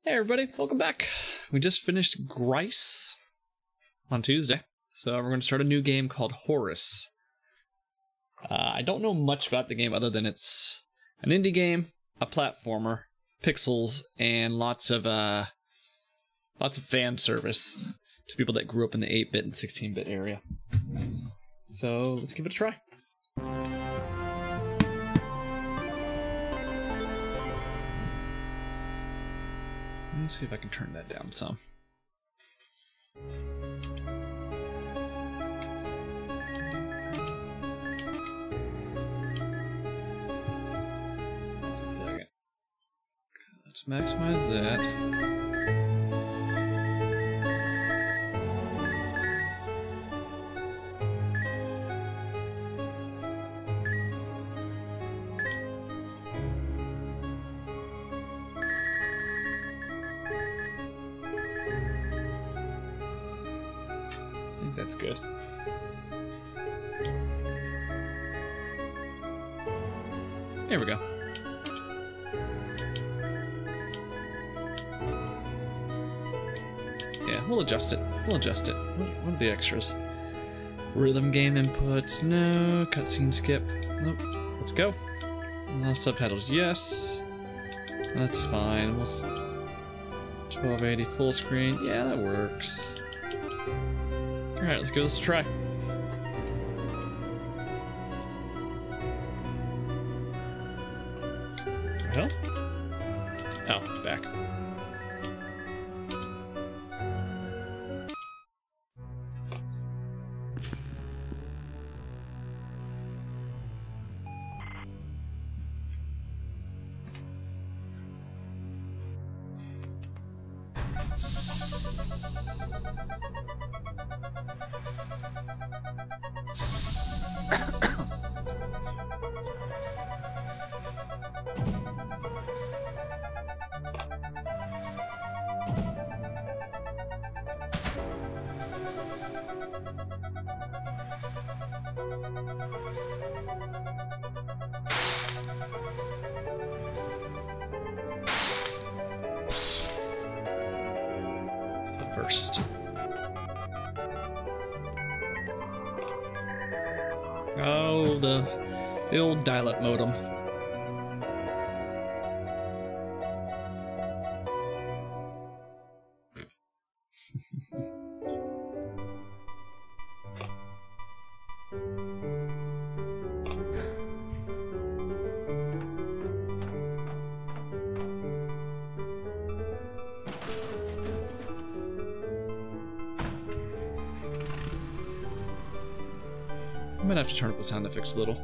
Hey everybody, welcome back. We just finished Horace on Tuesday, so we're going to start a new game called Horace. I don't know much about the game other than it's an indie game, a platformer, pixels, and lots of fan service to people that grew up in the 8-bit and 16-bit area. So let's give it a try. Let's see if I can turn that down some. Wait a second. Let's maximize that. That's good. There we go. Yeah, we'll adjust it. We'll adjust it. What are the extras? Rhythm game inputs, no. Cutscene skip, nope. Let's go. Subtitles, yes. That's fine. 1280 full screen, yeah, that works. Alright, let's give this a try. Hell? Oh, back. First. Oh, the old dial-up modem. I might have to turn up the sound effects a little.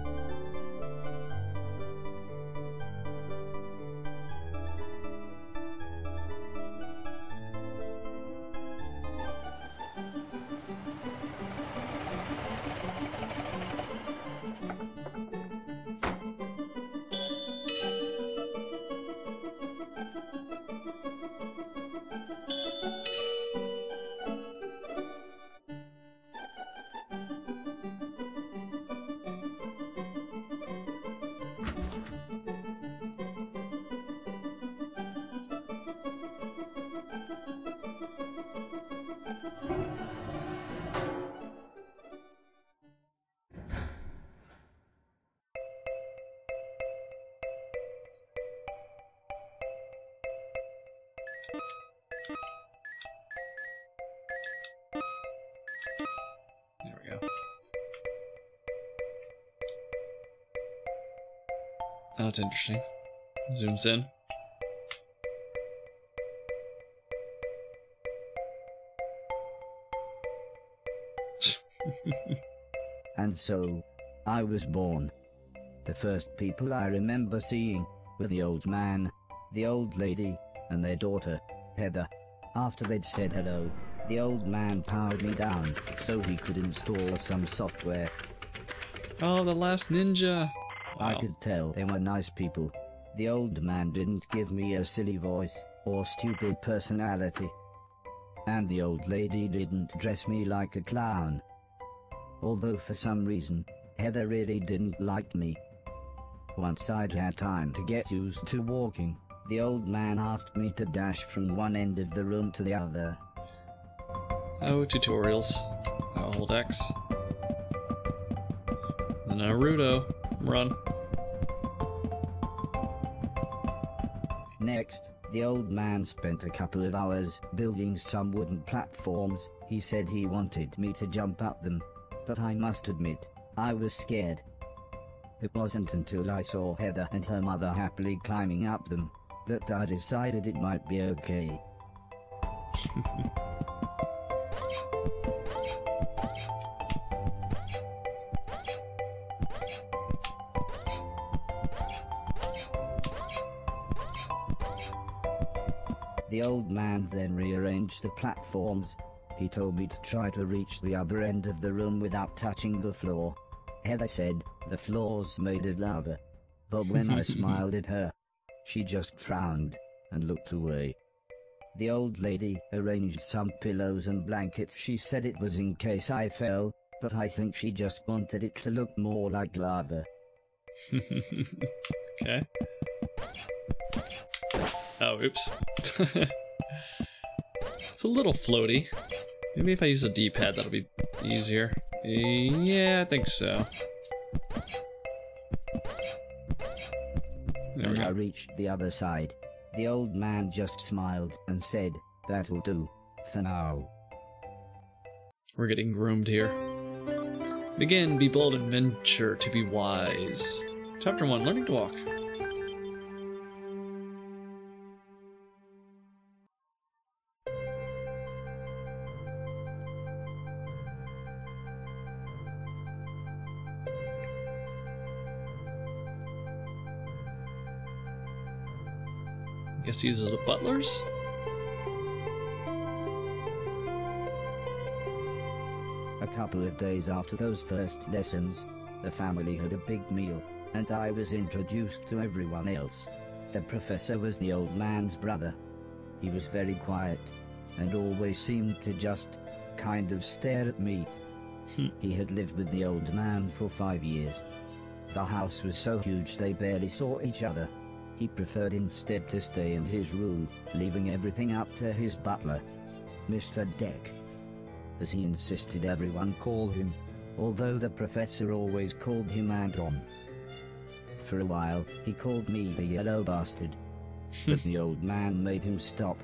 There we go. Oh, that's interesting. Zooms in. And so, I was born. The first people I remember seeing were the old man, the old lady, and their daughter, Heather. After they'd said hello, the old man powered me down so he could install some software. Oh, the last ninja! Wow. I could tell they were nice people. The old man didn't give me a silly voice or stupid personality. And the old lady didn't dress me like a clown. Although for some reason, Heather really didn't like me. Once I'd had time to get used to walking, The old man asked me to dash from one end of the room to the other. Oh, tutorials. I'll hold X. The Naruto. Run. Next, the old man spent a couple of hours building some wooden platforms. He said he wanted me to jump up them, but I must admit, I was scared. It wasn't until I saw Heather and her mother happily climbing up them that I decided it might be okay. The old man then rearranged the platforms. He told me to try to reach the other end of the room without touching the floor. Heather said the floor's made of lava, but when I smiled at her, she just frowned and looked away. The old lady arranged some pillows and blankets. She said it was in case I fell, but I think she just wanted it to look more like lava. Okay. Oh, oops. It's a little floaty. Maybe if I use a D-pad, that'll be easier. Yeah, I think so. There we When go. I reached the other side, the old man just smiled and said, "That'll do, for now." We're getting groomed here. Begin, be bold, and venture to be wise. Chapter 1, Learning to Walk. Guess these are the butlers? A couple of days after those first lessons, the family had a big meal, and I was introduced to everyone else. The professor was the old man's brother. He was very quiet, and always seemed to just kind of stare at me. He had lived with the old man for 5 years. The house was so huge they barely saw each other. He preferred instead to stay in his room, leaving everything up to his butler, Mr. Deck, as he insisted everyone call him, although the professor always called him Anton. For a while, he called me the yellow bastard, but the old man made him stop,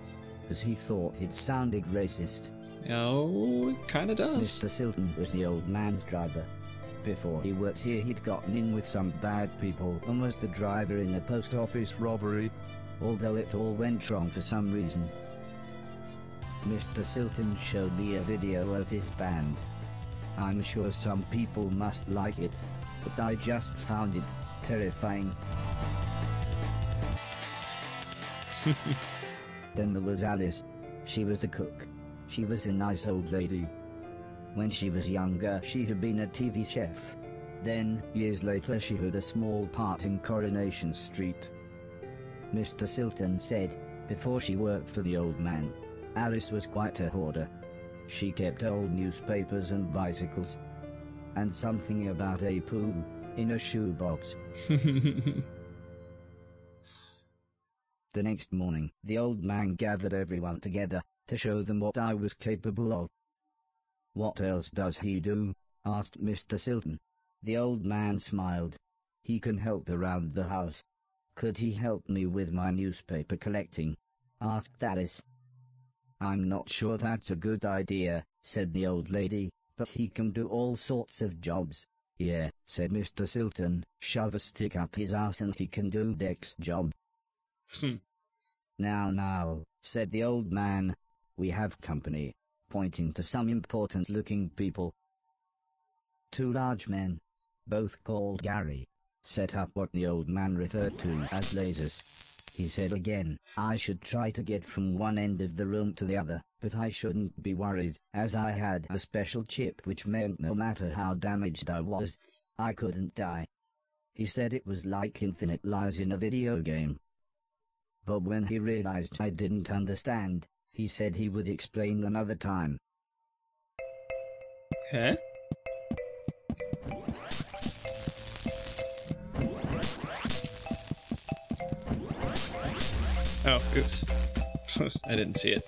as he thought it sounded racist. Oh, it kinda does. Mr. Silton was the old man's driver. Before he worked here, he'd gotten in with some bad people and was the driver in a post office robbery, although it all went wrong for some reason. Mr. Silton showed me a video of his band. I'm sure some people must like it, but I just found it terrifying. Then there was Alice. She was the cook. She was a nice old lady. When she was younger, she had been a TV chef. Then, years later, she had a small part in Coronation Street. Mr. Silton said, before she worked for the old man, Alice was quite a hoarder. She kept old newspapers and bicycles, and something about a poo in a shoebox. The next morning, the old man gathered everyone together to show them what I was capable of. "What else does he do?" asked Mr. Silton. The old man smiled. "He can help around the house." "Could he help me with my newspaper collecting?" asked Alice. "I'm not sure that's a good idea," said the old lady, "but he can do all sorts of jobs." "Yeah," said Mr. Silton, "shove a stick up his ass and he can do Deck's job." Now, said the old man, "we have company," pointing to some important-looking people. 2 large men, both called Gary, set up what the old man referred to as lasers. He said again, I should try to get from one end of the room to the other, but I shouldn't be worried, as I had a special chip which meant no matter how damaged I was, I couldn't die. He said it was like infinite lives in a video game. But when he realized I didn't understand, he said he would explain another time. Okay. Oh, oops. I didn't see it.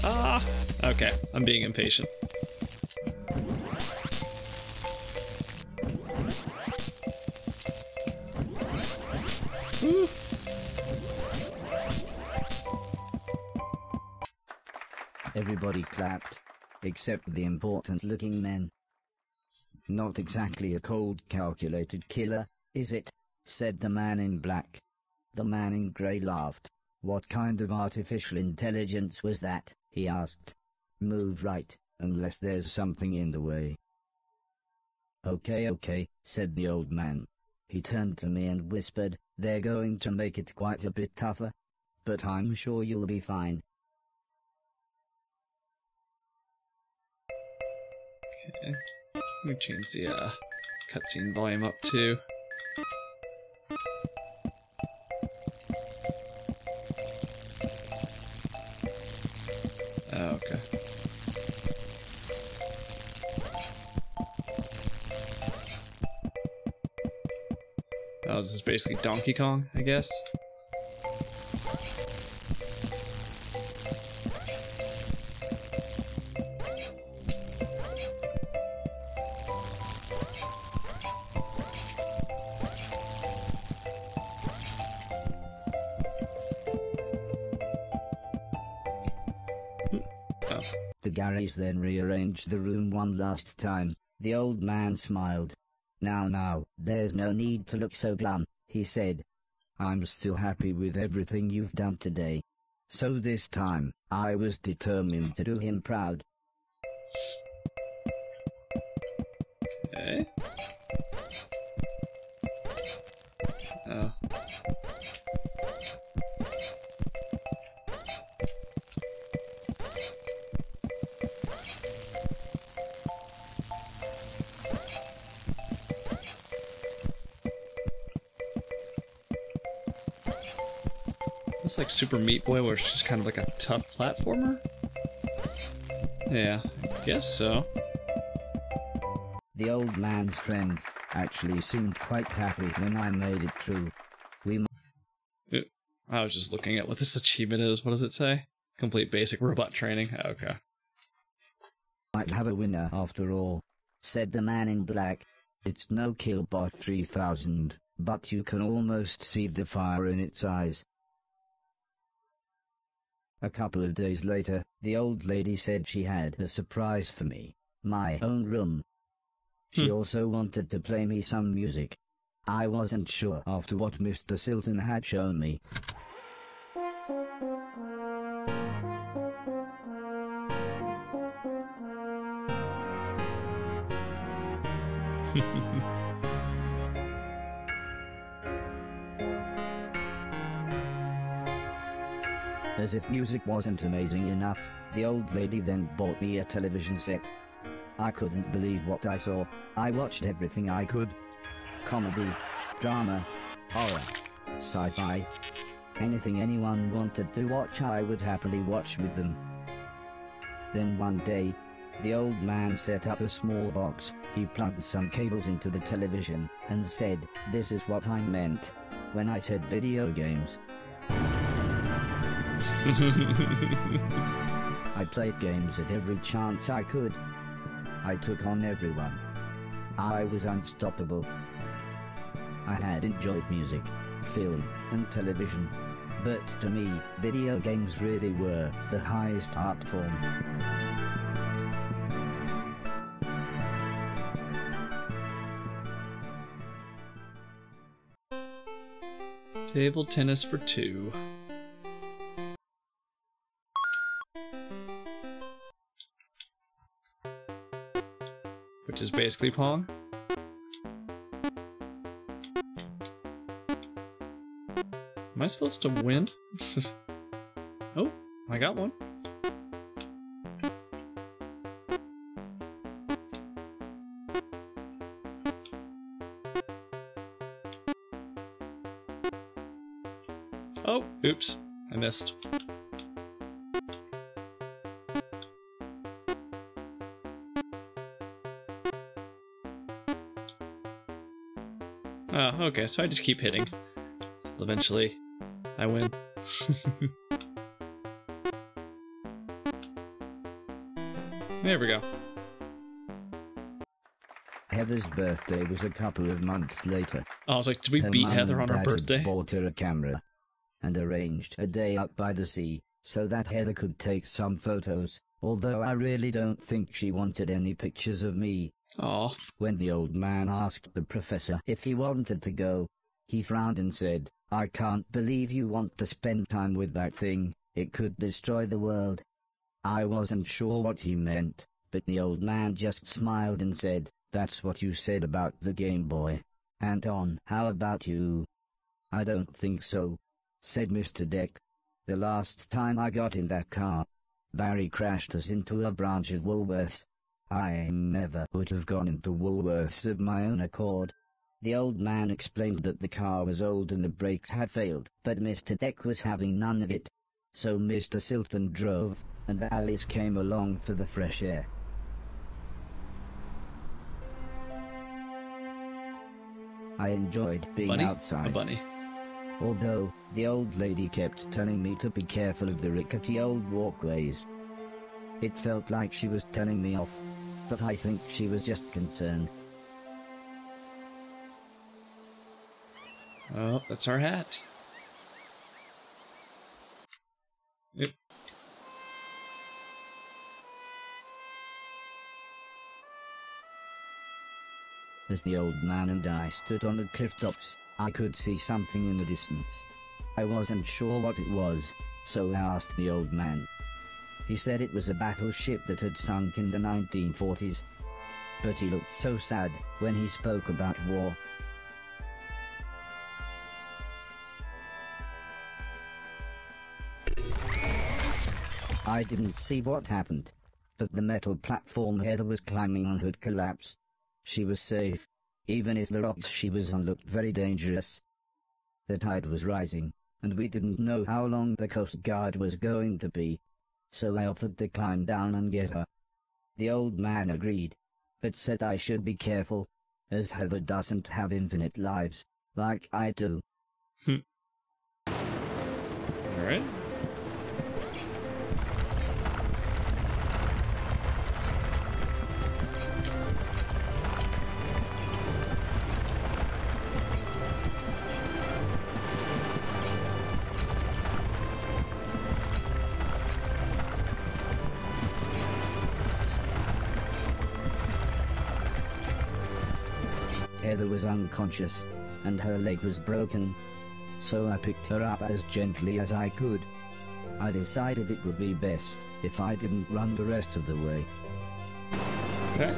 Ah! Okay, I'm being impatient. Woo. Everybody clapped, except the important-looking men. Not exactly a cold, calculated killer, is it? Said the man in black. The man in grey laughed. What kind of artificial intelligence was that? He asked. Move right, unless there's something in the way. Okay, said the old man. He turned to me and whispered, they're going to make it quite a bit tougher. But I'm sure you'll be fine. Okay. Let me change the cutscene volume up too. Oh, okay. Oh, this is basically Donkey Kong, I guess. Oh. The Garys then rearranged the room one last time. The old man smiled. Now, there's no need to look so glum, he said. I'm still happy with everything you've done today. So this time, I was determined to do him proud. Okay. Oh. It's like Super Meat Boy, where it's just kind of like a tough platformer? Yeah, I guess so. The old man's friends actually seemed quite happy when I made it through. I was just looking at what this achievement is. What does it say? Complete basic robot training. Okay. Might have a winner after all, said the man in black. It's no Killbot 3000, but you can almost see the fire in its eyes. A couple of days later, the old lady said she had a surprise for me. My own room. She also wanted to play me some music. I wasn't sure after what Mr. Silton had shown me. As if music wasn't amazing enough, the old lady then bought me a television set. I couldn't believe what I saw. I watched everything I could. Comedy, drama, horror, sci-fi. Anything anyone wanted to watch I would happily watch with them. Then one day, the old man set up a small box. He plugged some cables into the television and said, "This is what I meant when I said video games." I played games at every chance I could. I took on everyone. I was unstoppable. I had enjoyed music, film, and television. But to me, video games really were the highest art form. Table tennis for two. Which is basically Pong. Am I supposed to win? Oh, I got one. Oh, oops, I missed. Oh, okay, so I just keep hitting. Eventually, I win. There we go. Heather's birthday was a couple of months later. Oh, I was like, did we Her beat mum Heather and on her dad had birthday? bought her a camera and arranged a day out by the sea so that Heather could take some photos, although I really don't think she wanted any pictures of me. Aw. When the old man asked the professor if he wanted to go, he frowned and said, "I can't believe you want to spend time with that thing. It could destroy the world." I wasn't sure what he meant, but the old man just smiled and said, "That's what you said about the Game Boy. Anton, how about you?" "I don't think so," said Mr. Deck. "The last time I got in that car, Barry crashed us into a branch of Woolworths. I never would have gone into Woolworths of my own accord." The old man explained that the car was old and the brakes had failed, but Mr. Deck was having none of it. So Mr. Silton drove, and Alice came along for the fresh air. I enjoyed being outside. A bunny. Although, the old lady kept telling me to be careful of the rickety old walkways. It felt like she was telling me off, but I think she was just concerned. Oh, that's our hat. Yep. As the old man and I stood on the cliff tops, I could see something in the distance. I wasn't sure what it was, so I asked the old man. He said it was a battleship that had sunk in the 1940s. But he looked so sad when he spoke about war. I didn't see what happened, but the metal platform Heather was climbing on had collapsed. She was safe, even if the rocks she was on looked very dangerous. The tide was rising, and we didn't know how long the Coast Guard was going to be, so I offered to climb down and get her. The old man agreed, but said I should be careful, as Heather doesn't have infinite lives, like I do. Alright. Heather was unconscious, and her leg was broken, so I picked her up as gently as I could. I decided it would be best if I didn't run the rest of the way. Okay.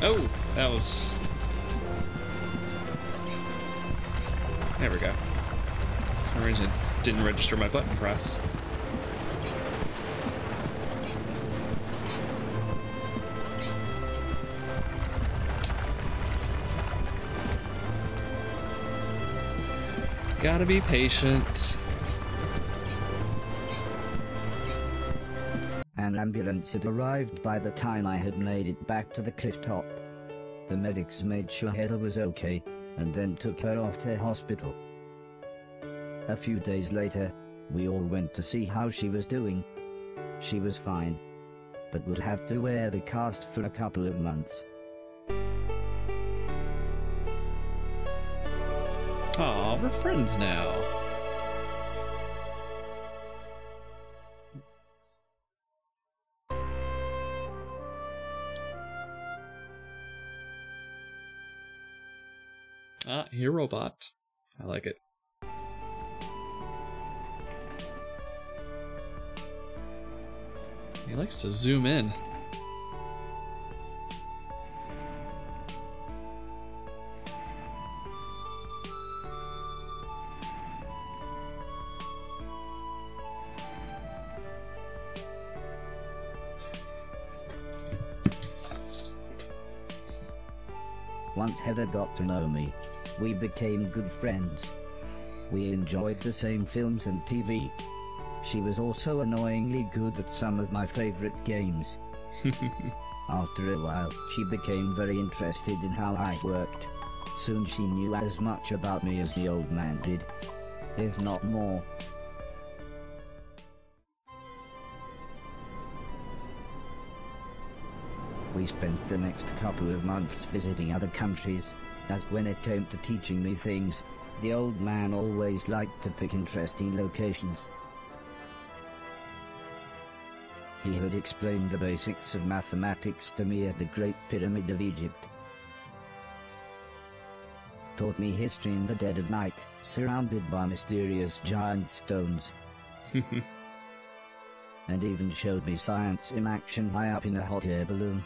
Oh, that was... There we go. For some reason it didn't register my button press. Gotta be patient. An ambulance had arrived by the time I had made it back to the cliff top. The medics made sure Heather was okay, and then took her off to hospital. A few days later, we all went to see how she was doing. She was fine, but would have to wear the cast for a couple of months. Aw, we're friends now. Ah, Hero Bot. I like it. He likes to zoom in. Once Heather got to know me, we became good friends. We enjoyed the same films and TV. She was also annoyingly good at some of my favorite games. After a while, she became very interested in how I worked. Soon she knew as much about me as the old man did, if not more. We spent the next couple of months visiting other countries, as when it came to teaching me things, the old man always liked to pick interesting locations. He had explained the basics of mathematics to me at the Great Pyramid of Egypt. Taught me history in the dead of night, surrounded by mysterious giant stones. And even showed me science in action high up in a hot air balloon.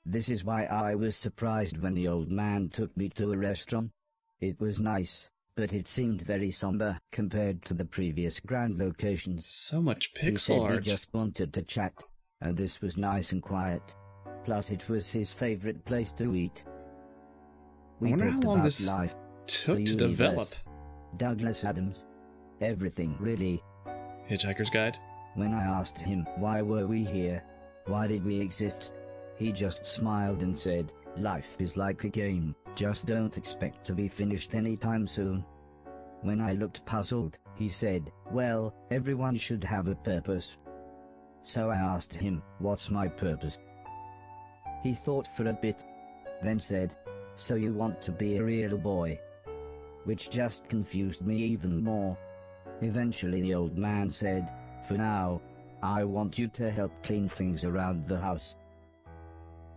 This is why I was surprised when the old man took me to a restaurant. It was nice, but it seemed very somber compared to the previous grand locations. So much pixel He said art. he just wanted to chat, and this was nice and quiet. Plus it was his favorite place to eat. I wonder how talked long about this life, took the to develop. universe, Douglas Adams. Everything, really. Hitchhiker's Guide. When I asked him, why were we here? Why did we exist? He just smiled and said, life is like a game, just don't expect to be finished anytime soon. When I looked puzzled, he said, well, everyone should have a purpose. So I asked him, what's my purpose? He thought for a bit, then said, so you want to be a real boy? Which just confused me even more. Eventually the old man said, for now, I want you to help clean things around the house.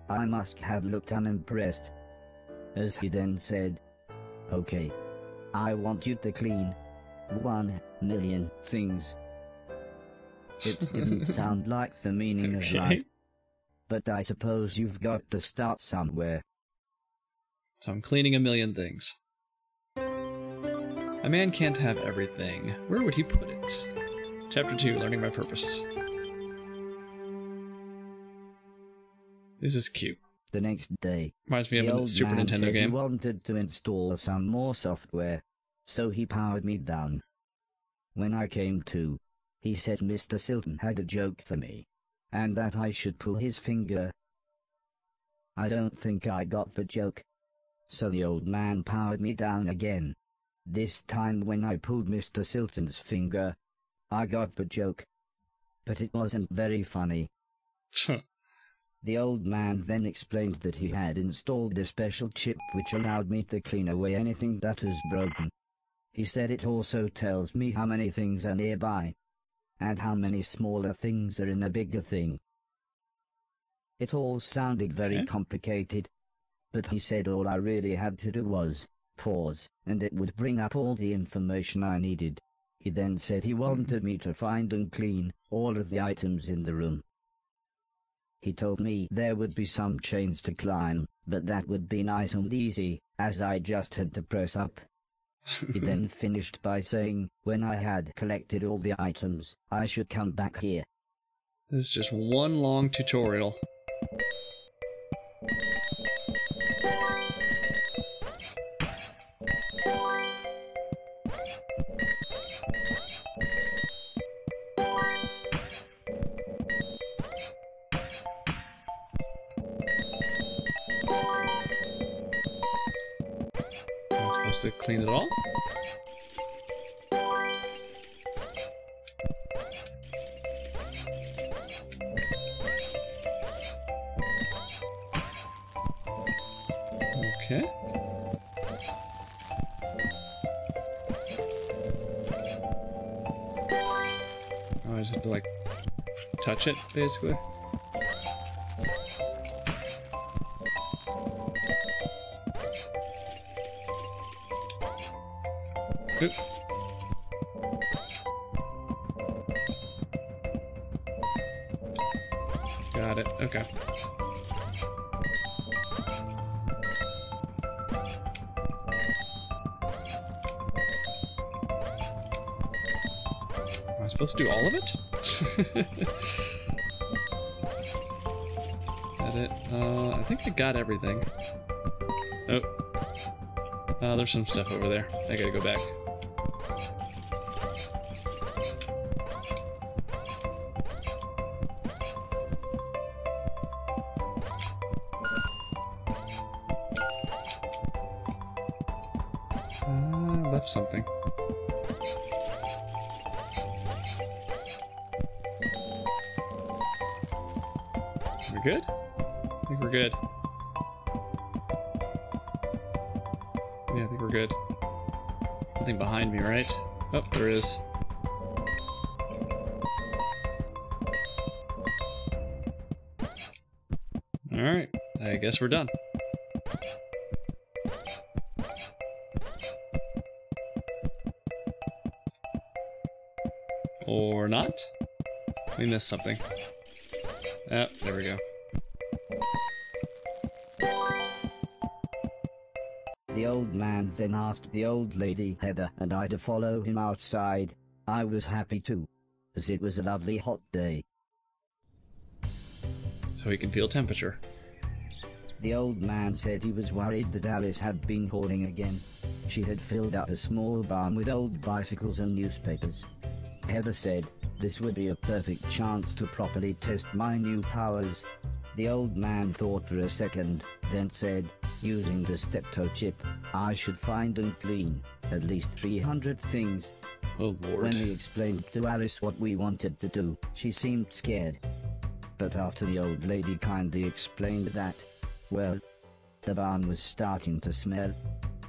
I must have looked unimpressed, as he then said, okay, I want you to clean 1,000,000 things. It didn't sound like the meaning of life, but I suppose you've got to start somewhere. So I'm cleaning 1,000,000 things. A man can't have everything. Where would he put it? Chapter 2, Learning My Purpose. This is cute. The next day, Reminds me the of a old Super man Nintendo said game. he wanted to install some more software, so he powered me down. When I came to, he said Mr. Silton had a joke for me, and that I should pull his finger. I don't think I got the joke. So the old man powered me down again. This time when I pulled Mr. Silton's finger, I got the joke. But it wasn't very funny. The old man then explained that he had installed a special chip which allowed me to clean away anything that was broken. He said it also tells me how many things are nearby, and how many smaller things are in a bigger thing. It all sounded very complicated, but he said all I really had to do was pause, and it would bring up all the information I needed. He then said he wanted me to find and clean all of the items in the room. He told me there would be some chains to climb, but that would be nice and easy, as I just had to press up. He then finished by saying, when I had collected all the items, I should come back here. This is just one long tutorial. Am I supposed to clean it all? Okay. Oh, I just have to, like, touch it, basically. Oop. Got it, okay. Am I supposed to do all of it? Got it. I think I got everything. Oh. There's some stuff over there. I gotta go back. left something. We're good? I think we're good. Yeah, I think we're good. Nothing behind me, right? Oh, there is. Alright, I guess we're done. Or not? We missed something. Oh, there we go. The old man then asked the old lady Heather and I to follow him outside. I was happy too, as it was a lovely hot day. So he can feel temperature. The old man said he was worried that Alice had been calling again. She had filled up a small barn with old bicycles and newspapers. Heather said, this would be a perfect chance to properly test my new powers. The old man thought for a second, then said, using the steptoe chip, I should find and clean at least 300 things. Oh Lord. When we explained to Alice what we wanted to do, she seemed scared. But after the old lady kindly explained that, well, the barn was starting to smell,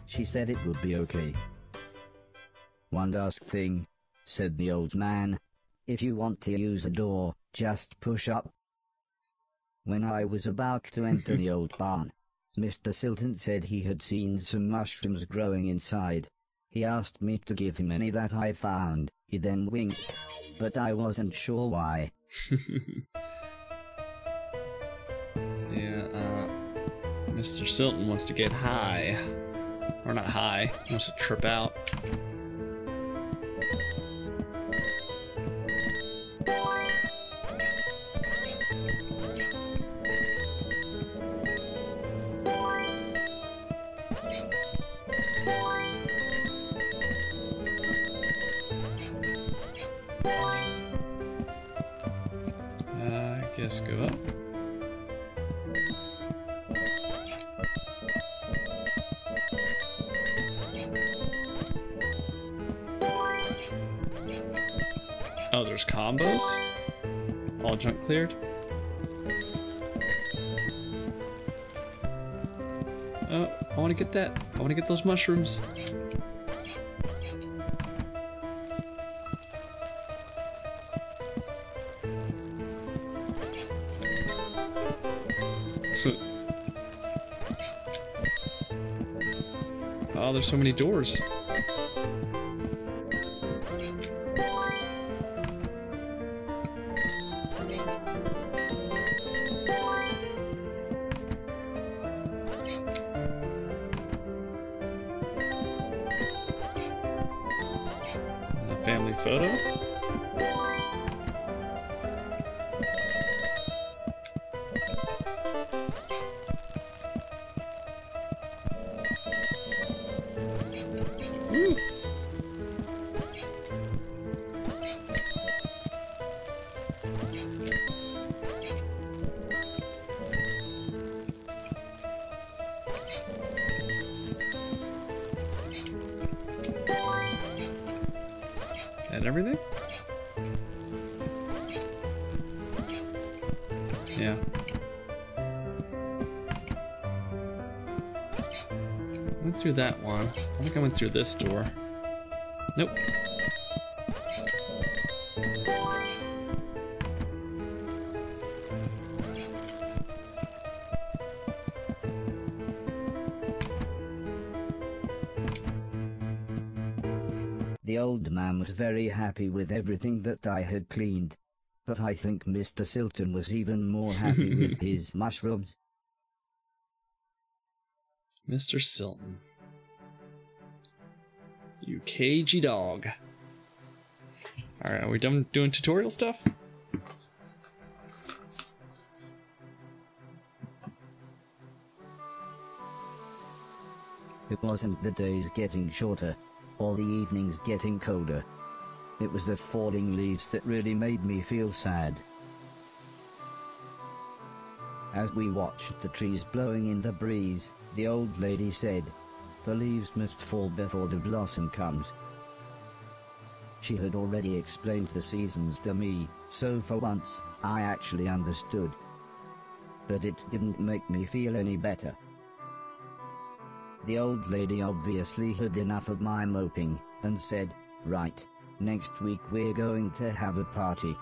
she said it would be okay. One last thing, said the old man. If you want to use a door, just push up. When I was about to enter the old barn, Mr. Silton said he had seen some mushrooms growing inside. He asked me to give him any that I found. He then winked, but I wasn't sure why. Yeah, Mr. Silton wants to get high. Or not high, he wants to trip out. I guess go up. Oh, there's combos? All junk cleared? Oh, I want to get that. I want to get those mushrooms. So, oh, there's so many doors. Family photo. Woo. And everything? Yeah. Went through that one. I think I went through this door. Nope. The old man was very happy with everything that I had cleaned. But I think Mr. Silton was even more happy with his mushrooms. Mr. Silton. You cagey dog. Alright, are we done doing tutorial stuff? It wasn't the days getting shorter, or the evenings getting colder. It was the falling leaves that really made me feel sad. As we watched the trees blowing in the breeze, the old lady said, the leaves must fall before the blossom comes. She had already explained the seasons to me, so for once, I actually understood. But it didn't make me feel any better. The old lady obviously had enough of my moping, and said, "Right, next week we're going to have a party."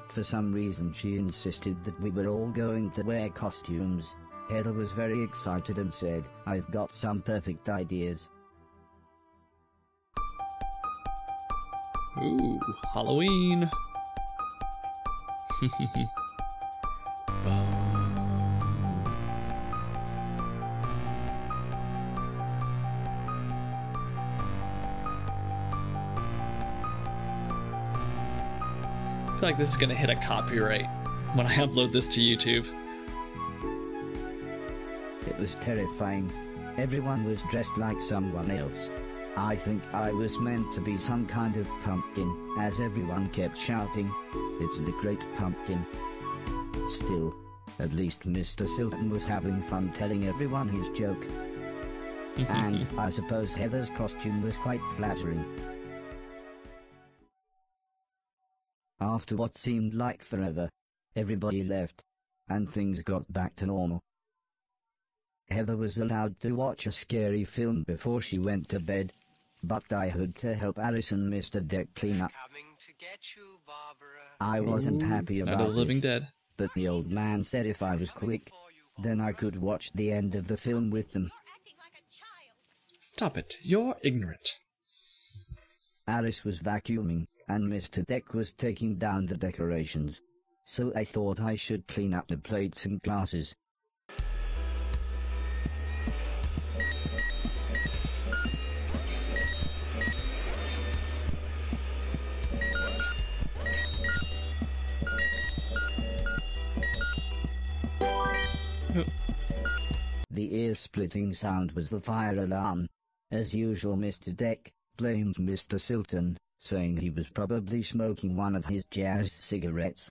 For some reason she insisted that we were all going to wear costumes. Heather was very excited and said, "I've got some perfect ideas." Ooh, Halloween. I feel like this is gonna hit a copyright when I upload this to YouTube. It was terrifying. Everyone was dressed like someone else. I think I was meant to be some kind of pumpkin, as everyone kept shouting, "It's the Great Pumpkin." Still, at least Mr. Silton was having fun telling everyone his joke. And I suppose Heather's costume was quite flattering. After what seemed like forever, everybody left, and things got back to normal. Heather was allowed to watch a scary film before she went to bed, but I had to help Alice and Mr. Deck clean up. I wasn't happy about Night of the Living this, Dead. but the old man said if I was quick, then I could watch the end of the film with them. Stop it, you're ignorant. Alice was vacuuming, and Mr. Deck was taking down the decorations, so I thought I should clean up the plates and glasses. The ear-splitting sound was the fire alarm. As usual, Mr. Deck blamed Mr. Silton, saying he was probably smoking one of his jazz cigarettes.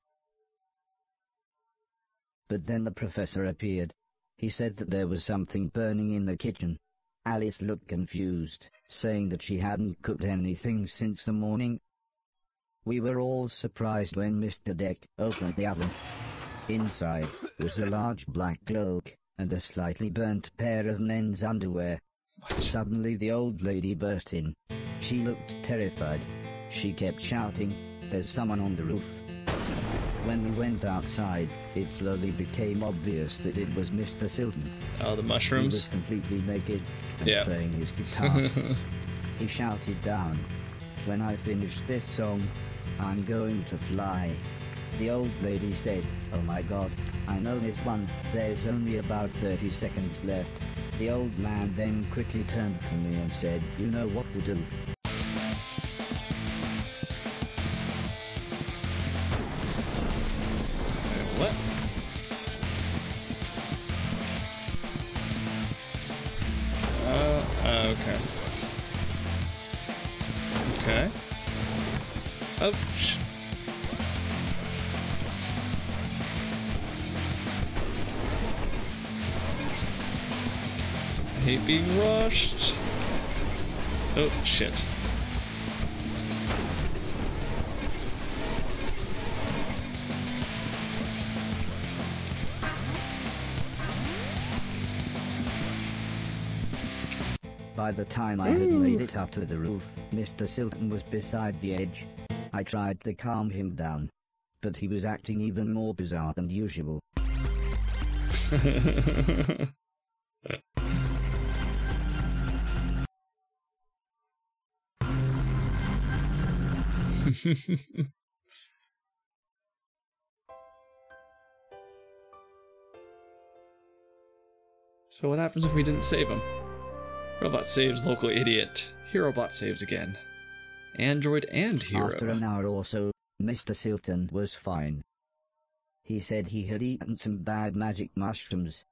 But then the professor appeared. He said that there was something burning in the kitchen. Alice looked confused, saying that she hadn't cooked anything since the morning. We were all surprised when Mr. Deck opened the oven. Inside was a large black cloak and a slightly burnt pair of men's underwear. What? Suddenly the old lady burst in. She looked terrified. She kept shouting, "There's someone on the roof." When we went outside, it slowly became obvious that it was Mr. Silton. Oh, the He was mushrooms? completely naked and Yeah. playing his guitar. He shouted down, "When I finish this song, I'm going to fly." The old lady said, "Oh my God, I know this one, there's only about 30 seconds left." The old man then quickly turned to me and said, "You know what to do." What? Okay. Okay. Oh, I hate being rushed. Oh, shit. By the time I had made it up to the roof, Mr. Silton was beside the edge. I tried to calm him down, but he was acting even more bizarre than usual. So what happens if we didn't save him? Robot saves local idiot. Herobot saves again. Android and hero. After an hour or so, Mr. Silton was fine. He said he had eaten some bad magic mushrooms.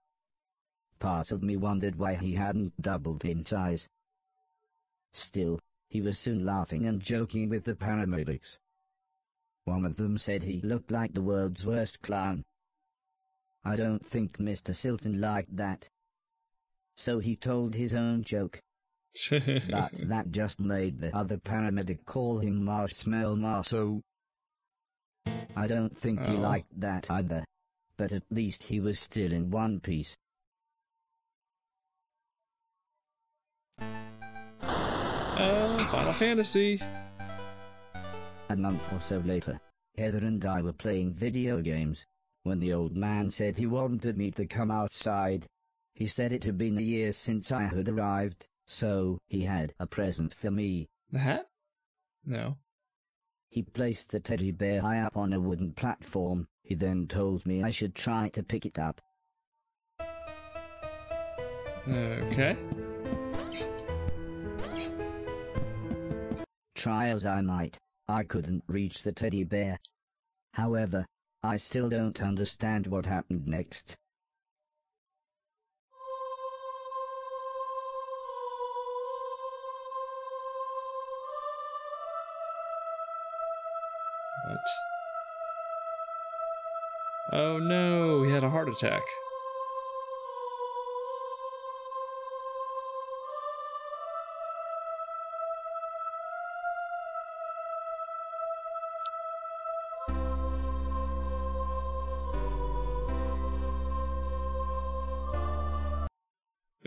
Part of me wondered why he hadn't doubled in size. Still, he was soon laughing and joking with the paramedics. One of them said he looked like the world's worst clown. I don't think Mr. Silton liked that. so he told his own joke. But that just made the other paramedic call him Marshmallow Marso. I don't think he liked that either, but at least he was still in one piece. Final Fantasy. A month or so later, Heather and I were playing video games, when the old man said he wanted me to come outside. He said it had been a year since I had arrived, so he had a present for me. The hat? No. He placed the teddy bear high up on a wooden platform. He then told me I should try to pick it up. Okay. Try as I might, I couldn't reach the teddy bear. However, I still don't understand what happened next. What? Oh no, he had a heart attack.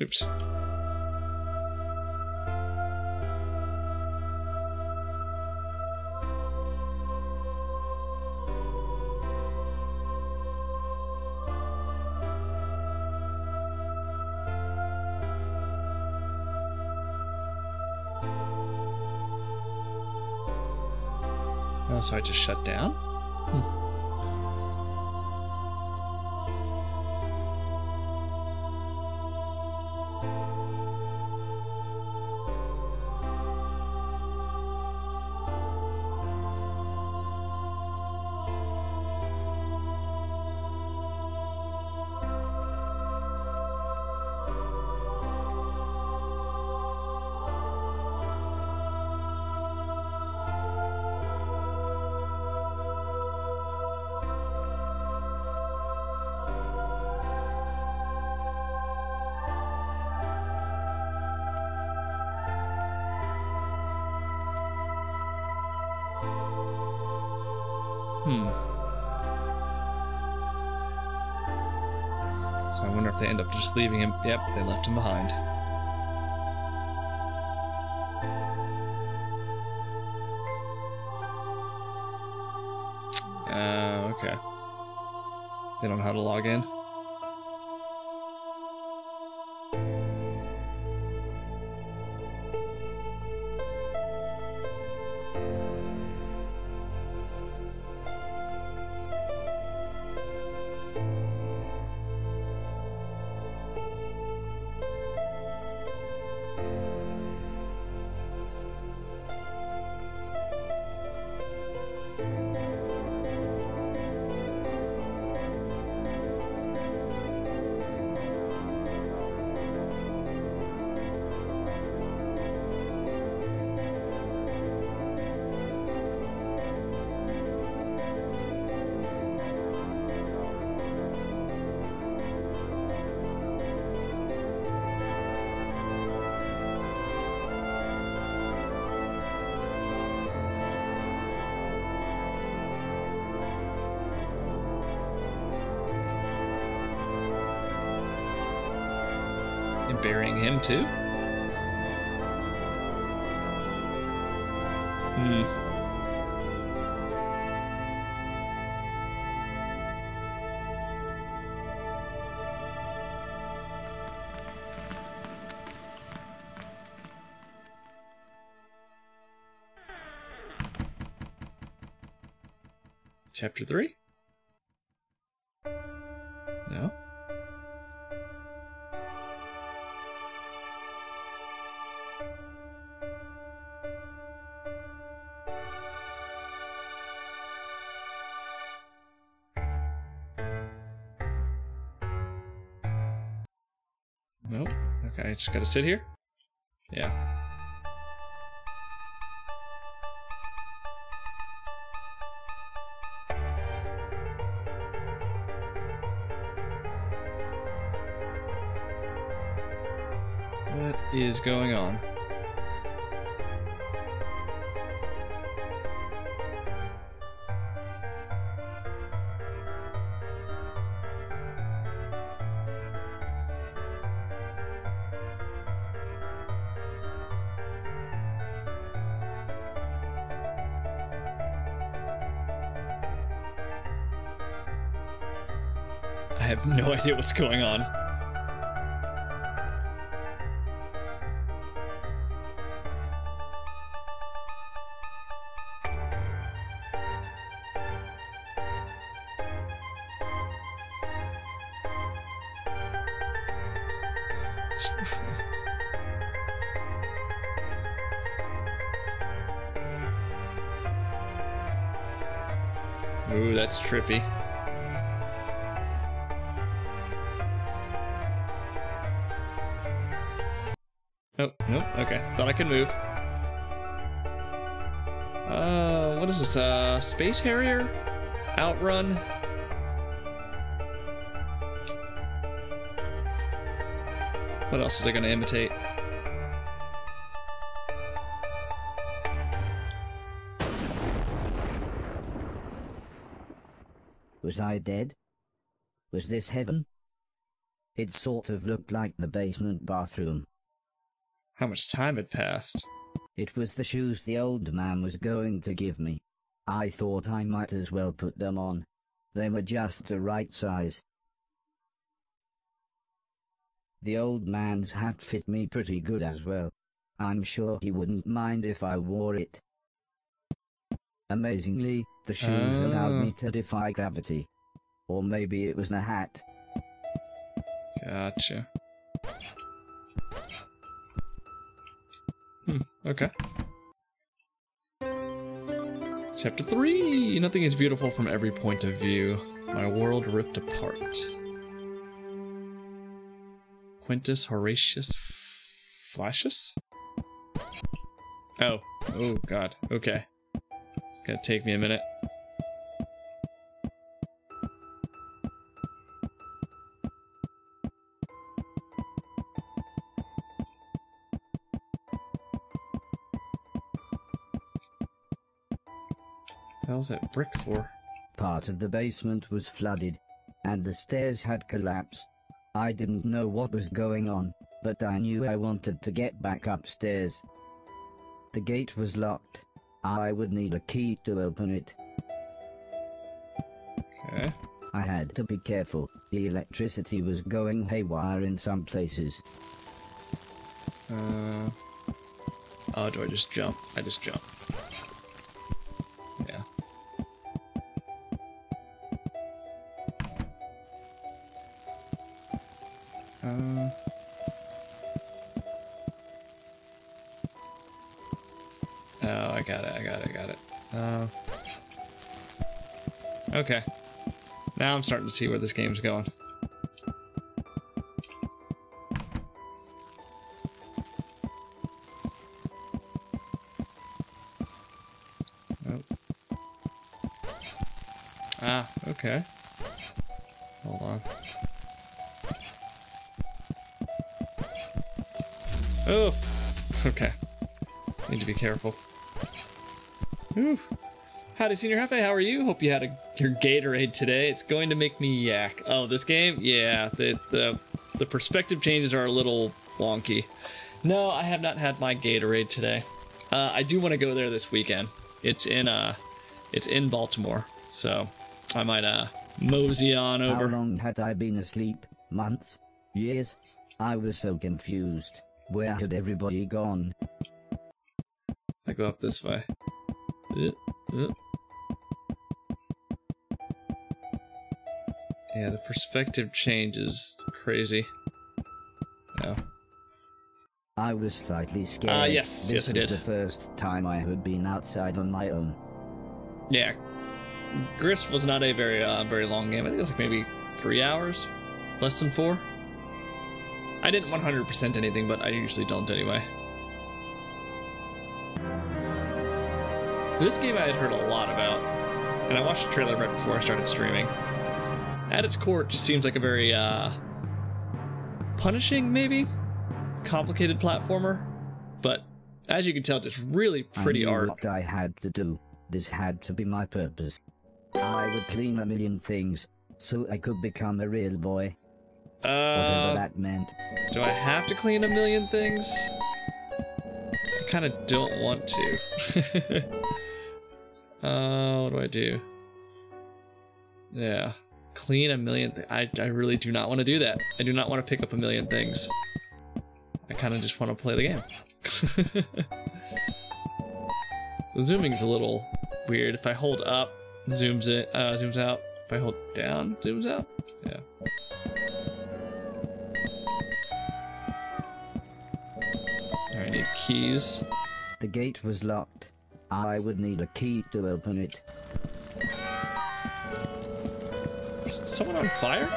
Oops. Oh, so I just shut down? So I wonder if they end up just leaving him. Yep, they left him behind. Okay. They don't know how to log in. And burying him too? Chapter 3? No? Nope. Okay, I just gotta sit here? Yeah. What is going on? I have no idea what's going on. Ooh, that's trippy. Oh, nope, okay. Thought I could move. What is this, Space Harrier? Outrun? What else is it gonna imitate? Was I dead? Was this heaven? It sort of looked like the basement bathroom. How much time had passed? It was the shoes the old man was going to give me. I thought I might as well put them on. They were just the right size. The old man's hat fit me pretty good as well. I'm sure he wouldn't mind if I wore it. Amazingly, the shoes allowed me to defy gravity. Or maybe it was the hat. Gotcha. Okay. Chapter 3! Nothing is beautiful from every point of view. My world ripped apart. Quintus Horatius Flacius? Oh. Oh, God. Okay. It's gonna take me a minute. What the hell's that brick for? Part of the basement was flooded, and the stairs had collapsed. I didn't know what was going on, but I knew I wanted to get back upstairs. The gate was locked. I would need a key to open it. Okay. I had to be careful. The electricity was going haywire in some places. Oh, do I just jump? I just jump. Yeah. Oh, I got it. Okay. Now I'm starting to see where this game's going. Nope. Ah, okay. Hold on. Oh, it's okay. Need to be careful. Whew. Howdy, Senior Hefe, how are you? Hope you had your Gatorade today. It's going to make me yak. Oh, this game? Yeah, the perspective changes are a little wonky. No, I have not had my Gatorade today. I do want to go there this weekend. It's in Baltimore, so I might mosey on over. How long had I been asleep? Months? Years? I was so confused. Where had everybody gone? I go up this way. Yeah, the perspective change is crazy. Yeah. I was slightly scared. Yes, I did. This was the first time I had been outside on my own. Yeah. Gris was not a very long game. I think it was like maybe 3 hours, less than 4. I didn't 100% anything, but I usually don't anyway. This game I had heard a lot about, and I watched the trailer right before I started streaming. At its core, it just seems like a very, punishing, maybe? complicated platformer, but as you can tell, just really pretty I knew art. what I had to do. This had to be my purpose. I would clean a million things so I could become a real boy. Whatever that meant. Do I have to clean a million things? I kind of don't want to. What do I do? Yeah. Clean a million things. I really do not want to do that. I do not want to pick up a million things. I kind of just want to play the game. The zooming's a little weird. If I hold up, zooms out. If I hold down, zooms out. Yeah. I need keys. The gate was locked. I would need a key to open it. Is someone on fire?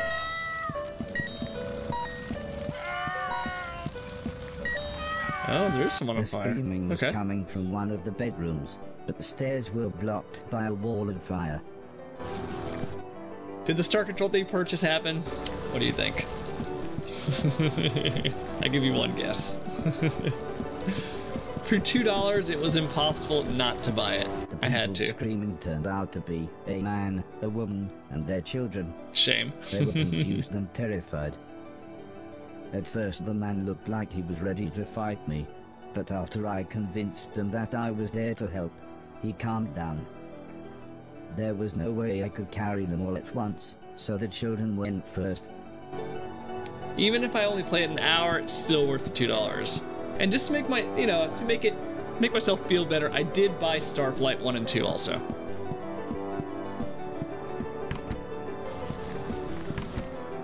Oh, there is someone on The fire. screaming was Okay. coming from one of the bedrooms, but the stairs were blocked by a wall of fire. Did the Star Control thing purchase happen? What do you think? I give you one guess. For $2, it was impossible not to buy it. I had The to. screaming turned out to be a man, a woman, and their children. Shame. They were confused and terrified. At first the man looked like he was ready to fight me, but after I convinced them that I was there to help, he calmed down. There was no way I could carry them all at once, so the children went first. Even if I only play it an hour, it's still worth the $2. And just to make my, to make myself feel better, I did buy Starflight 1 and 2 also.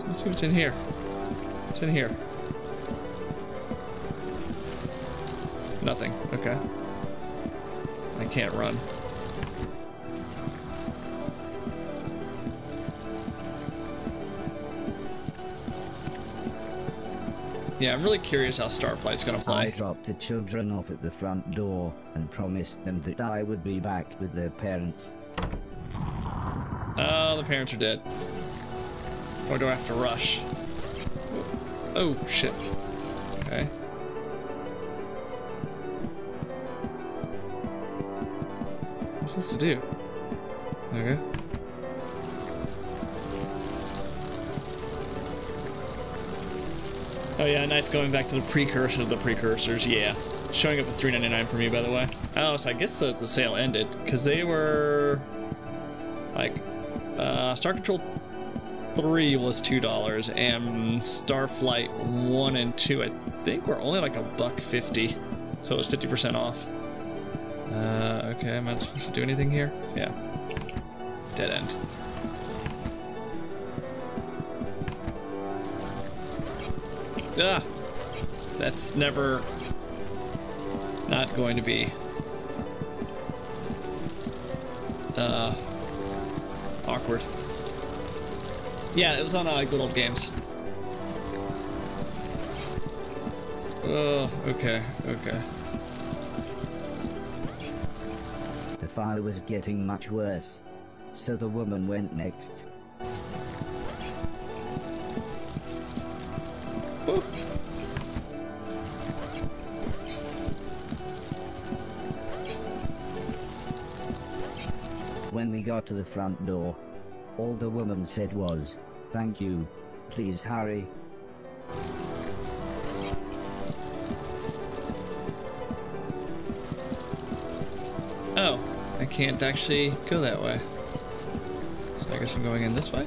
Let's see what's in here. What's in here? Nothing. Okay. I can't run. Yeah, I'm really curious how Starflight's gonna I play. dropped the children off at the front door and promised them that I would be back with their parents. Oh, the parents are dead. Or do I have to rush? Oh, shit. Okay. What's this to do? Okay. Oh yeah, nice going back to the precursor of the precursors, yeah. Showing up with $3.99 for me, by the way. Oh, so I guess the sale ended, because they were... like... Star Control 3 was $2, and Starflight 1 and 2, I think, were only like $1.50, so it was 50% off. Okay, am I not supposed to do anything here? Yeah. Dead end. Ah! That's never... not going to be... awkward. Yeah, it was on Good Old Games. Oh, okay, okay. The fire was getting much worse, so the woman went next. Ooh. When we got to the front door, all the woman said was, "Thank you, please hurry." Oh, I can't actually go that way. So I guess I'm going in this way?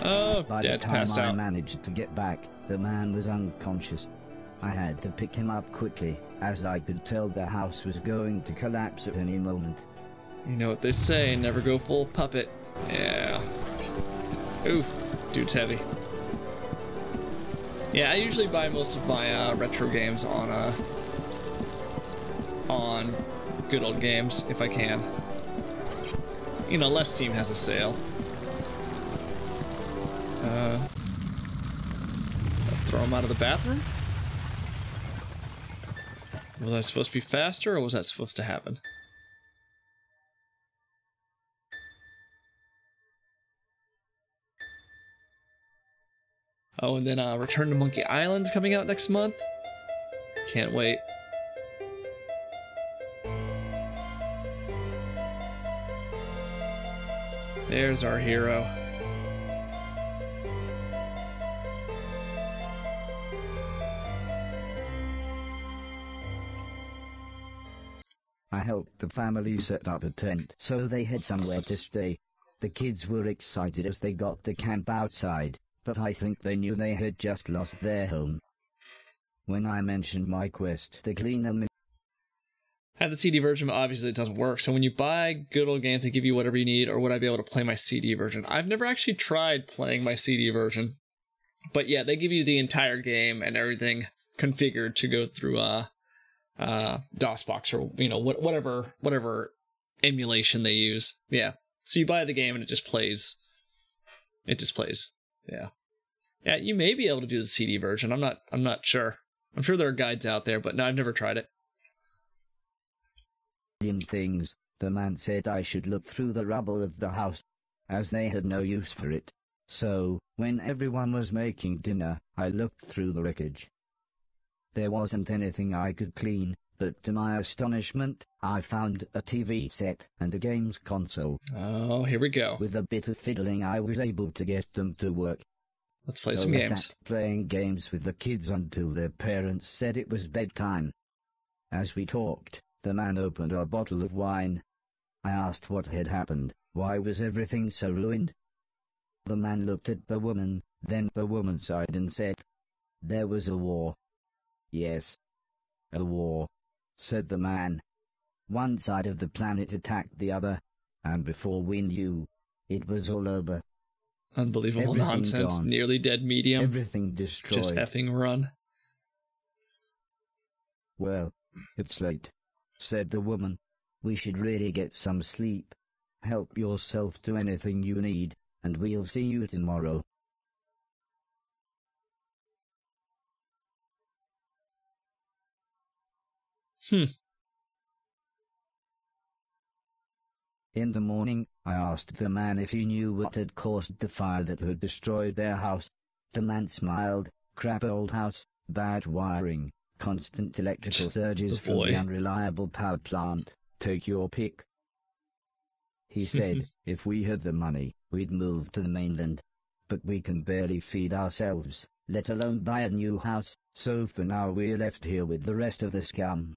Oh, By the Dad's time passed I out. managed to get back, the man was unconscious. I had to pick him up quickly, as I could tell the house was going to collapse at any moment. You know what they say, never go full puppet. Yeah. Ooh, dude's heavy. Yeah, I usually buy most of my retro games on Good Old Games, if I can. You know, unless Steam has a sale. Throw him out of the bathroom? Was I supposed to be faster, or was that supposed to happen? Oh, and then Return to Monkey Island's coming out next month. Can't wait. There's our hero. I helped the family set up a tent so they had somewhere to stay. The kids were excited as they got to camp outside, but I think they knew they had just lost their home. When I mentioned my quest to clean them, I have the CD version, but obviously it doesn't work. So when you buy good old games, they give you whatever you need, or would I be able to play my CD version? I've never actually tried playing my CD version. But yeah, they give you the entire game and everything configured to go through DOSBox or, you know, whatever emulation they use. Yeah. So you buy the game and it just plays. It just plays. Yeah. Yeah, you may be able to do the CD version. I'm not sure. I'm sure there are guides out there, but no, I've never tried it. Things, the man said I should look through the rubble of the house, as they had no use for it. So, when everyone was making dinner, I looked through the wreckage. There wasn't anything I could clean, but to my astonishment, I found a TV set and a games console. Oh, here we go. With a bit of fiddling, I was able to get them to work. Let's play some games. I sat playing games with the kids until their parents said it was bedtime. As we talked, the man opened a bottle of wine. I asked what had happened. Why was everything so ruined? The man looked at the woman, then the woman sighed and said, "There was a war." "Yes, a war," said the man. "One side of the planet attacked the other, and before we knew, it was all over." Unbelievable Everything nonsense. gone. Nearly dead medium. Everything destroyed. Just effing run. "Well, it's late," said the woman. "We should really get some sleep. Help yourself to anything you need, and we'll see you tomorrow." In the morning, I asked the man if he knew what had caused the fire that had destroyed their house. The man smiled. "Crap old house, bad wiring, constant electrical surges from the unreliable power plant. Take your pick." He said, if we had the money, we'd move to the mainland. But we can barely feed ourselves, let alone buy a new house, so for now we're left here with the rest of the scum.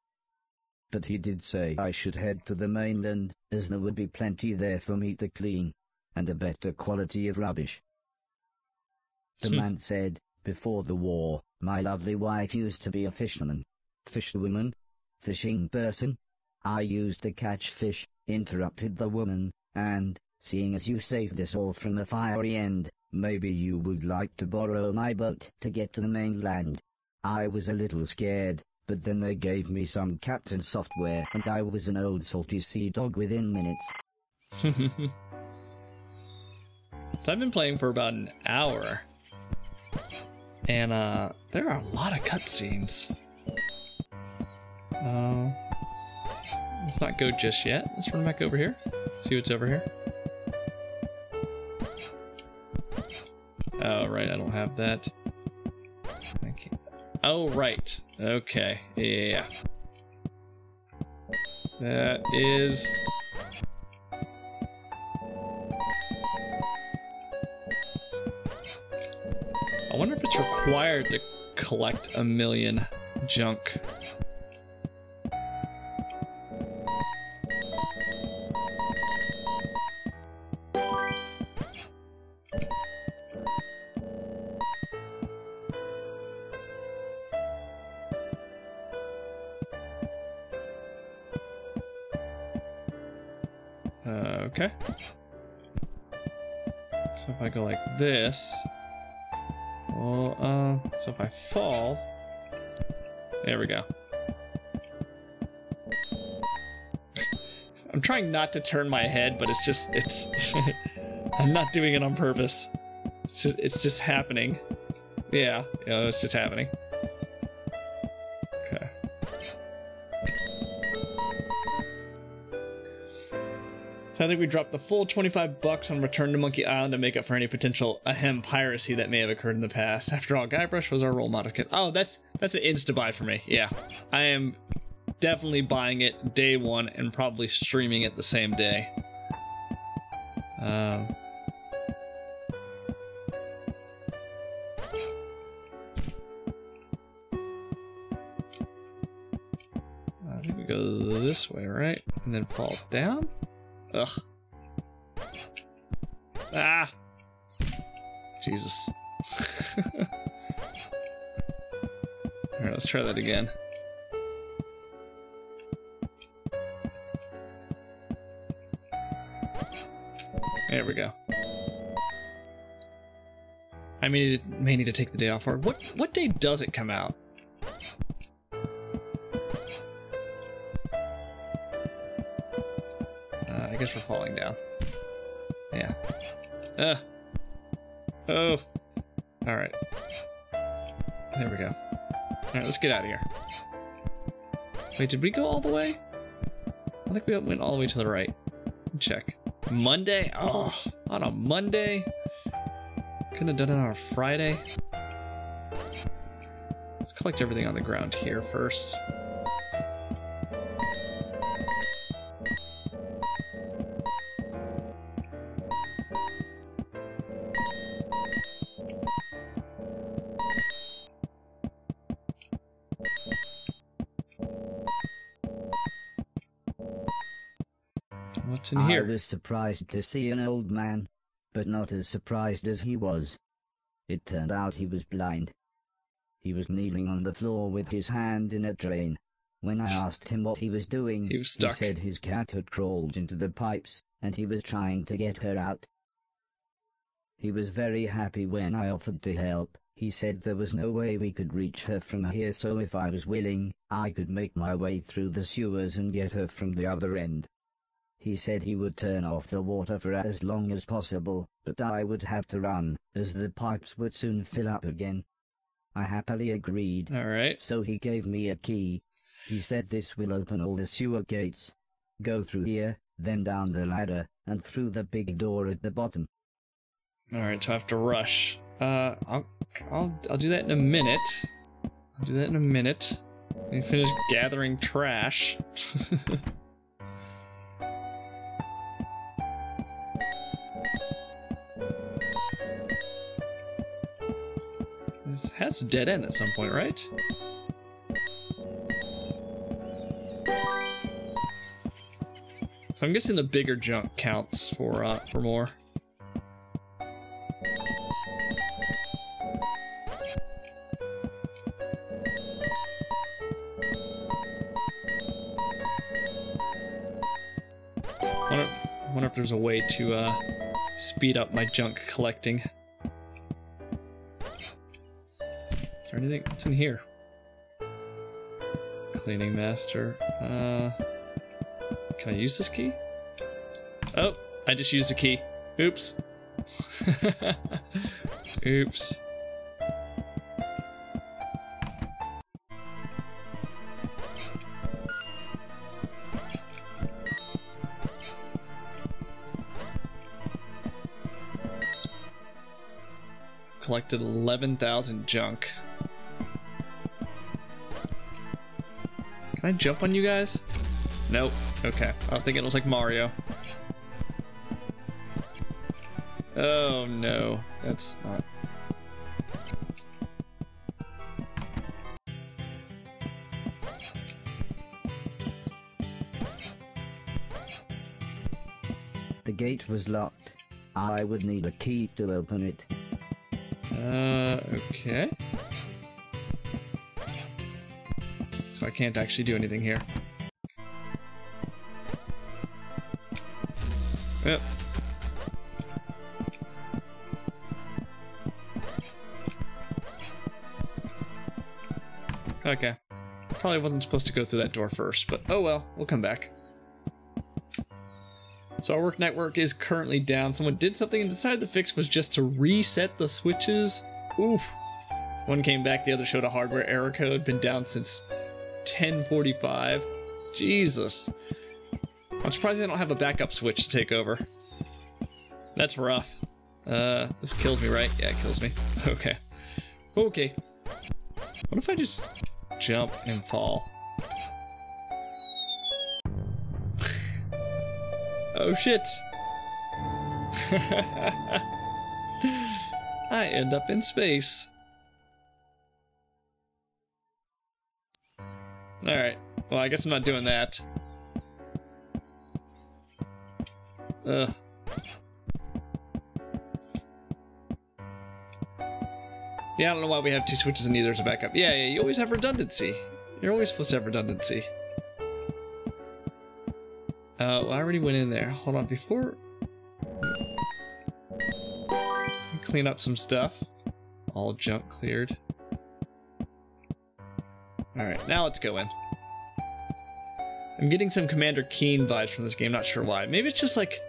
But he did say I should head to the mainland, as there would be plenty there for me to clean, and a better quality of rubbish. The man said, "Before the war, my lovely wife used to be a fisherman." "Fisherwoman? Fishing person?" "I used to catch fish," interrupted the woman, "and, seeing as you saved us all from the fiery end, maybe you would like to borrow my boat to get to the mainland." I was a little scared, but then they gave me some captain software and I was an old salty sea dog within minutes. So I've been playing for about an hour, and there are a lot of cutscenes. Let's not go just yet. Let's run back over here. See what's over here. Oh, right, I don't have that. I can't. Oh, right. Okay, yeah. That is... I wonder if it's required to collect 1,000,000 junk. Okay. So if I go like this, well, so if I fall, there we go. I'm trying not to turn my head, but it's I'm not doing it on purpose. It's just happening. Yeah, it's just happening. Okay. I think we dropped the full 25 bucks on Return to Monkey Island to make up for any potential piracy that may have occurred in the past. After all, Guybrush was our role model kid. Oh, that's an insta-buy for me. Yeah, I am definitely buying it day one and probably streaming it the same day. I think we go this way, right? And then fall down? Ugh. Ah! Jesus. Alright, let's try that again. There we go. I may need to take the day off. Or what day does it come out? I guess we're falling down. Yeah. Oh. Alright. There we go. Alright, let's get out of here. Wait, did we go all the way? I think we went all the way to the right. Check. Monday? Oh, on a Monday? Couldn't have done it on a Friday. Let's collect everything on the ground here first. What's in here? I was surprised to see an old man, but not as surprised as he was. It turned out he was blind. He was kneeling on the floor with his hand in a drain. When I asked him what he was doing, he was stuck. He said his cat had crawled into the pipes, and he was trying to get her out. He was very happy when I offered to help. He said there was no way we could reach her from here, so if I was willing, I could make my way through the sewers and get her from the other end. He said he would turn off the water for as long as possible, but I would have to run, as the pipes would soon fill up again. I happily agreed. Alright. So he gave me a key. He said this will open all the sewer gates. Go through here, then down the ladder, and through the big door at the bottom. Alright, so I have to rush. I'll do that in a minute. I'll do that in a minute. Let me finish gathering trash. This has a dead end at some point, right? So I'm guessing the bigger junk counts for more. Wonder if there's a way to speed up my junk collecting. Is there anything? What's in here? Cleaning master. Can I use this key? Oh, I just used a key. Oops. Oops. Collected 11,000 junk. Can I jump on you guys? Nope. Okay. I was thinking it was like Mario. Oh no. That's not... The gate was locked. I would need a key to open it. Okay. So I can't actually do anything here. Yep. Okay. Probably wasn't supposed to go through that door first, but oh well, we'll come back. So our work network is currently down. Someone did something and decided the fix was just to reset the switches. Oof. One came back, the other showed a hardware error code. Been down since 10:45. Jesus. I'm surprised they don't have a backup switch to take over. That's rough. This kills me, right? Yeah, it kills me. Okay. Okay. What if I just jump and fall? Oh shit! I end up in space. Alright. Well, I guess I'm not doing that. Ugh. Yeah, I don't know why we have two switches and neither is a backup. Yeah, you always have redundancy. You're always supposed to have redundancy. Well, I already went in there. Hold on, before... Clean up some stuff. All junk cleared. Alright, now let's go in. I'm getting some Commander Keen vibes from this game, not sure why. Maybe it's just like...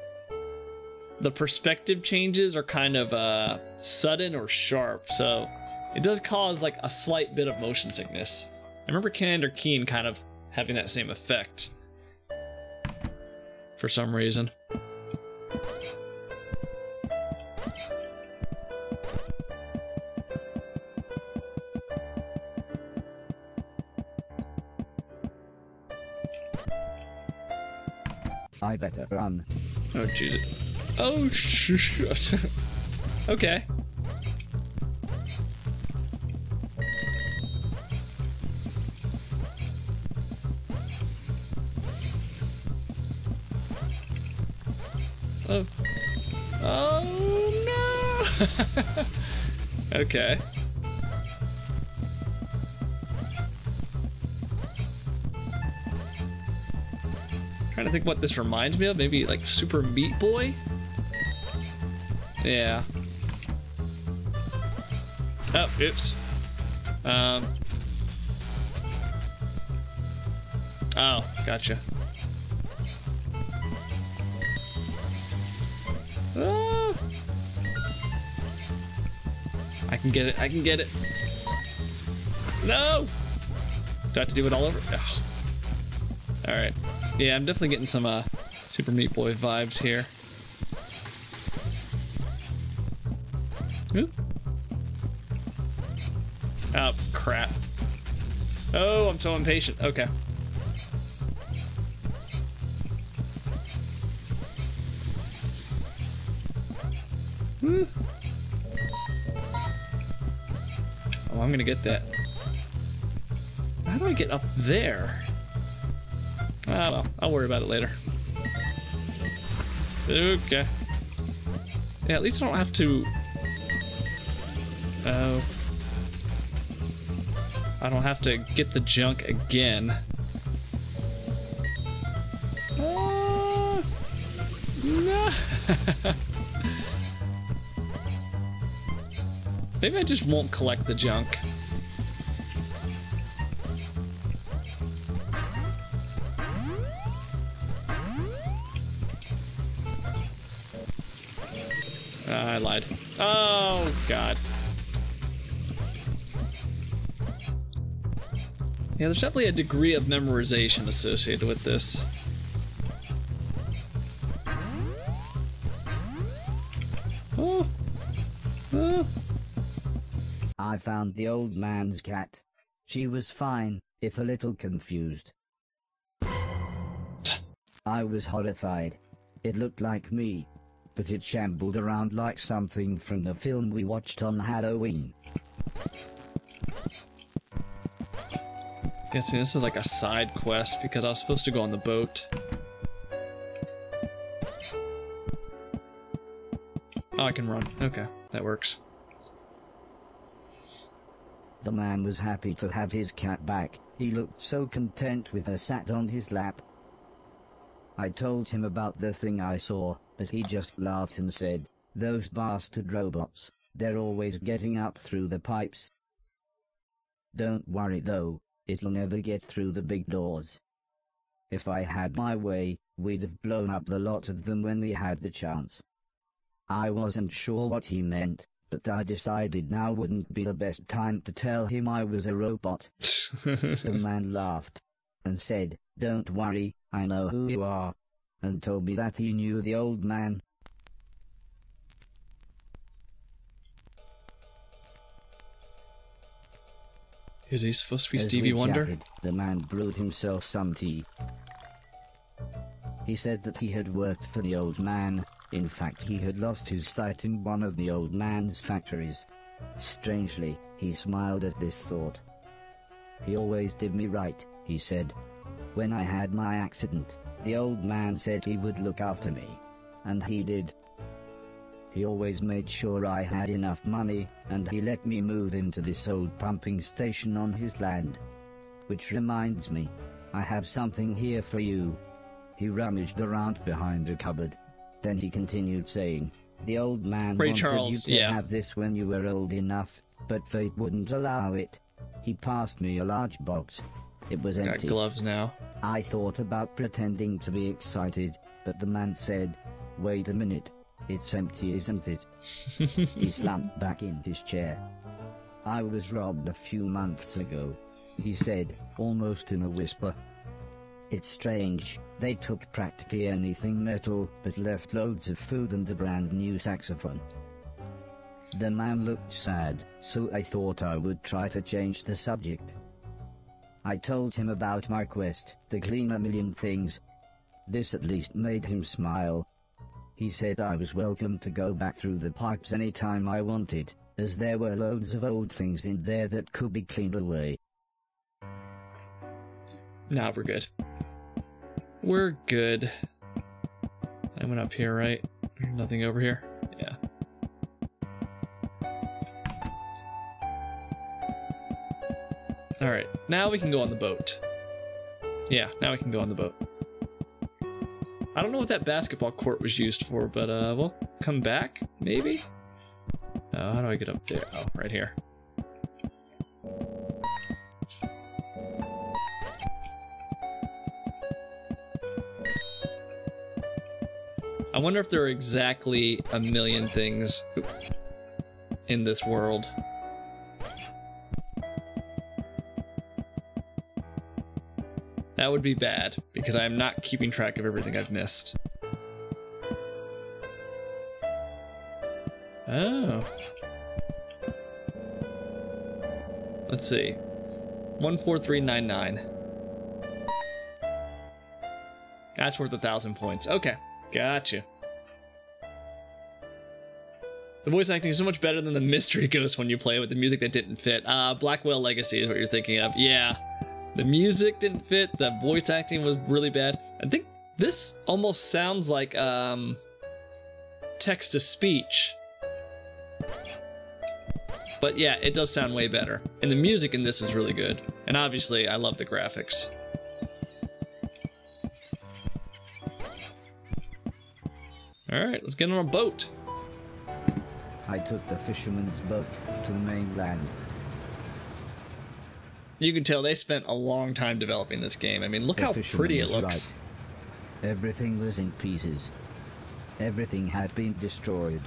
the perspective changes are kind of sudden or sharp, so it does cause like a slight bit of motion sickness. I remember Commander Keen kind of having that same effect for some reason. I better run. Oh Jesus. Oh shit. Okay. Oh. Oh no. Okay. Trying to think what this reminds me of. Maybe like Super Meat Boy? Yeah. Oh, oops. Oh, gotcha. Ah. I can get it. I can get it. No! Do I have to do it all over? Oh. Alright. Yeah, I'm definitely getting some Super Meat Boy vibes here. Ooh. Oh, crap. Oh, I'm so impatient. Okay. Woo. Oh, I'm gonna get that. How do I get up there? Oh, well, I'll worry about it later. Okay. Yeah, at least I don't have to... Oh. I don't have to get the junk again. No! Maybe I just won't collect the junk. I lied. Oh, God. Yeah, there's definitely a degree of memorization associated with this. Oh. Oh. I found the old man's cat. She was fine, if a little confused. I was horrified. It looked like me, but it shambled around like something from the film we watched on Halloween. Guessing this is like a side quest because I was supposed to go on the boat. Oh, I can run. Okay, that works. The man was happy to have his cat back. He looked so content with her sat on his lap. I told him about the thing I saw, but he just laughed and said, "Those bastard robots, they're always getting up through the pipes. Don't worry though, it'll never get through the big doors. If I had my way, we'd have blown up the lot of them when we had the chance." I wasn't sure what he meant, but I decided now wouldn't be the best time to tell him I was a robot. The man laughed and said, "Don't worry, I know who you are. and told me that he knew the old man. Is he supposed to be As Stevie we Wonder? chatted, the man brewed himself some tea. He said that he had worked for the old man. In fact, he had lost his sight in one of the old man's factories. Strangely, he smiled at this thought. He always did me right, he said. When I had my accident, the old man said he would look after me. And he did. He always made sure I had enough money, and he let me move into this old pumping station on his land. Which reminds me, I have something here for you. He rummaged around behind a cupboard. Then he continued saying, the old man Ray wanted Charles, you to yeah. have this when you were old enough, but fate wouldn't allow it. He passed me a large box. It was Got empty. gloves now. I thought about pretending to be excited, but the man said, wait a minute, it's empty, isn't it? He slumped back in his chair. I was robbed a few months ago, he said, almost in a whisper. It's strange, they took practically anything metal, but left loads of food and a brand new saxophone. The man looked sad, so I thought I would try to change the subject. I told him about my quest to clean a million things. This at least made him smile. He said I was welcome to go back through the pipes anytime I wanted, as there were loads of old things in there that could be cleaned away. Now we're good. We're good. I went up here, right? Nothing over here? Yeah. Alright, now we can go on the boat. Yeah, now we can go on the boat. I don't know what that basketball court was used for, but we'll come back, maybe? How do I get up there? Oh, right here. I wonder if there are exactly a million things in this world. That would be bad, because I am not keeping track of everything I've missed. Oh. Let's see. 14399. That's worth 1,000 points. Okay. Gotcha. The voice acting is so much better than the mystery ghost when you play with the music that didn't fit. Black Whale Legacy is what you're thinking of. Yeah. The music didn't fit. The voice acting was really bad. I think this almost sounds like text-to-speech. But yeah, it does sound way better. And the music in this is really good. And obviously, I love the graphics. Alright, let's get on a boat. I took the fisherman's boat to the mainland. You can tell they spent a long time developing this game. I mean, look how pretty it looks. Right. Everything was in pieces. Everything had been destroyed.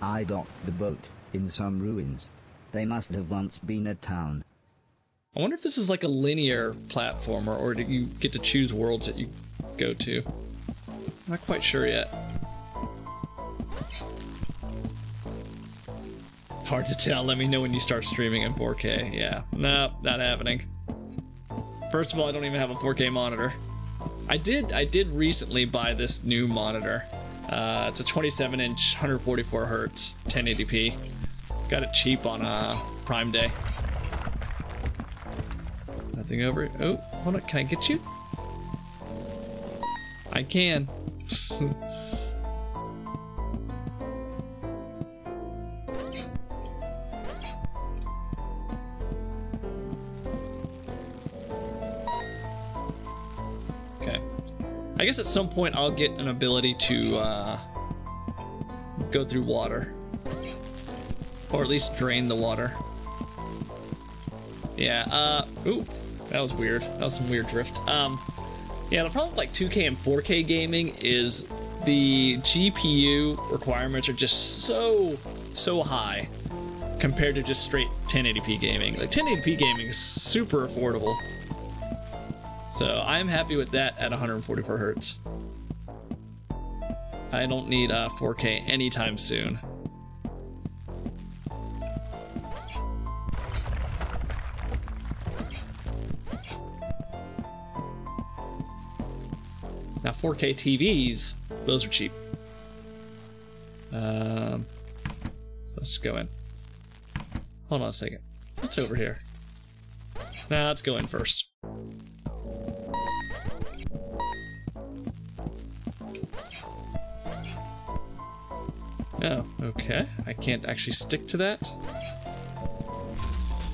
I docked the boat in some ruins. They must have once been a town. I wonder if this is like a linear platformer, or do you get to choose worlds that you go to? Not quite sure yet. Hard to tell. Let me know when you start streaming in 4K. Yeah. Nope, not happening. First of all, I don't even have a 4K monitor. I did recently buy this new monitor. It's a 27-inch, 144 hertz, 1080p. Got it cheap on Prime Day. Nothing over. Oh, hold on. Can I get you? I can. Okay. I guess at some point I'll get an ability to go through water. Or at least drain the water. Yeah, ooh, that was weird. That was some weird drift. Yeah, the problem with like 2K and 4K gaming is the GPU requirements are just so high compared to just straight 1080p gaming. Like 1080p gaming is super affordable. So I'm happy with that at 144 hertz. I don't need 4K anytime soon. Now 4K TVs, those are cheap. So let's just go in. Hold on a second. What's over here? Nah, let's go in first. Oh, okay. I can't actually stick to that.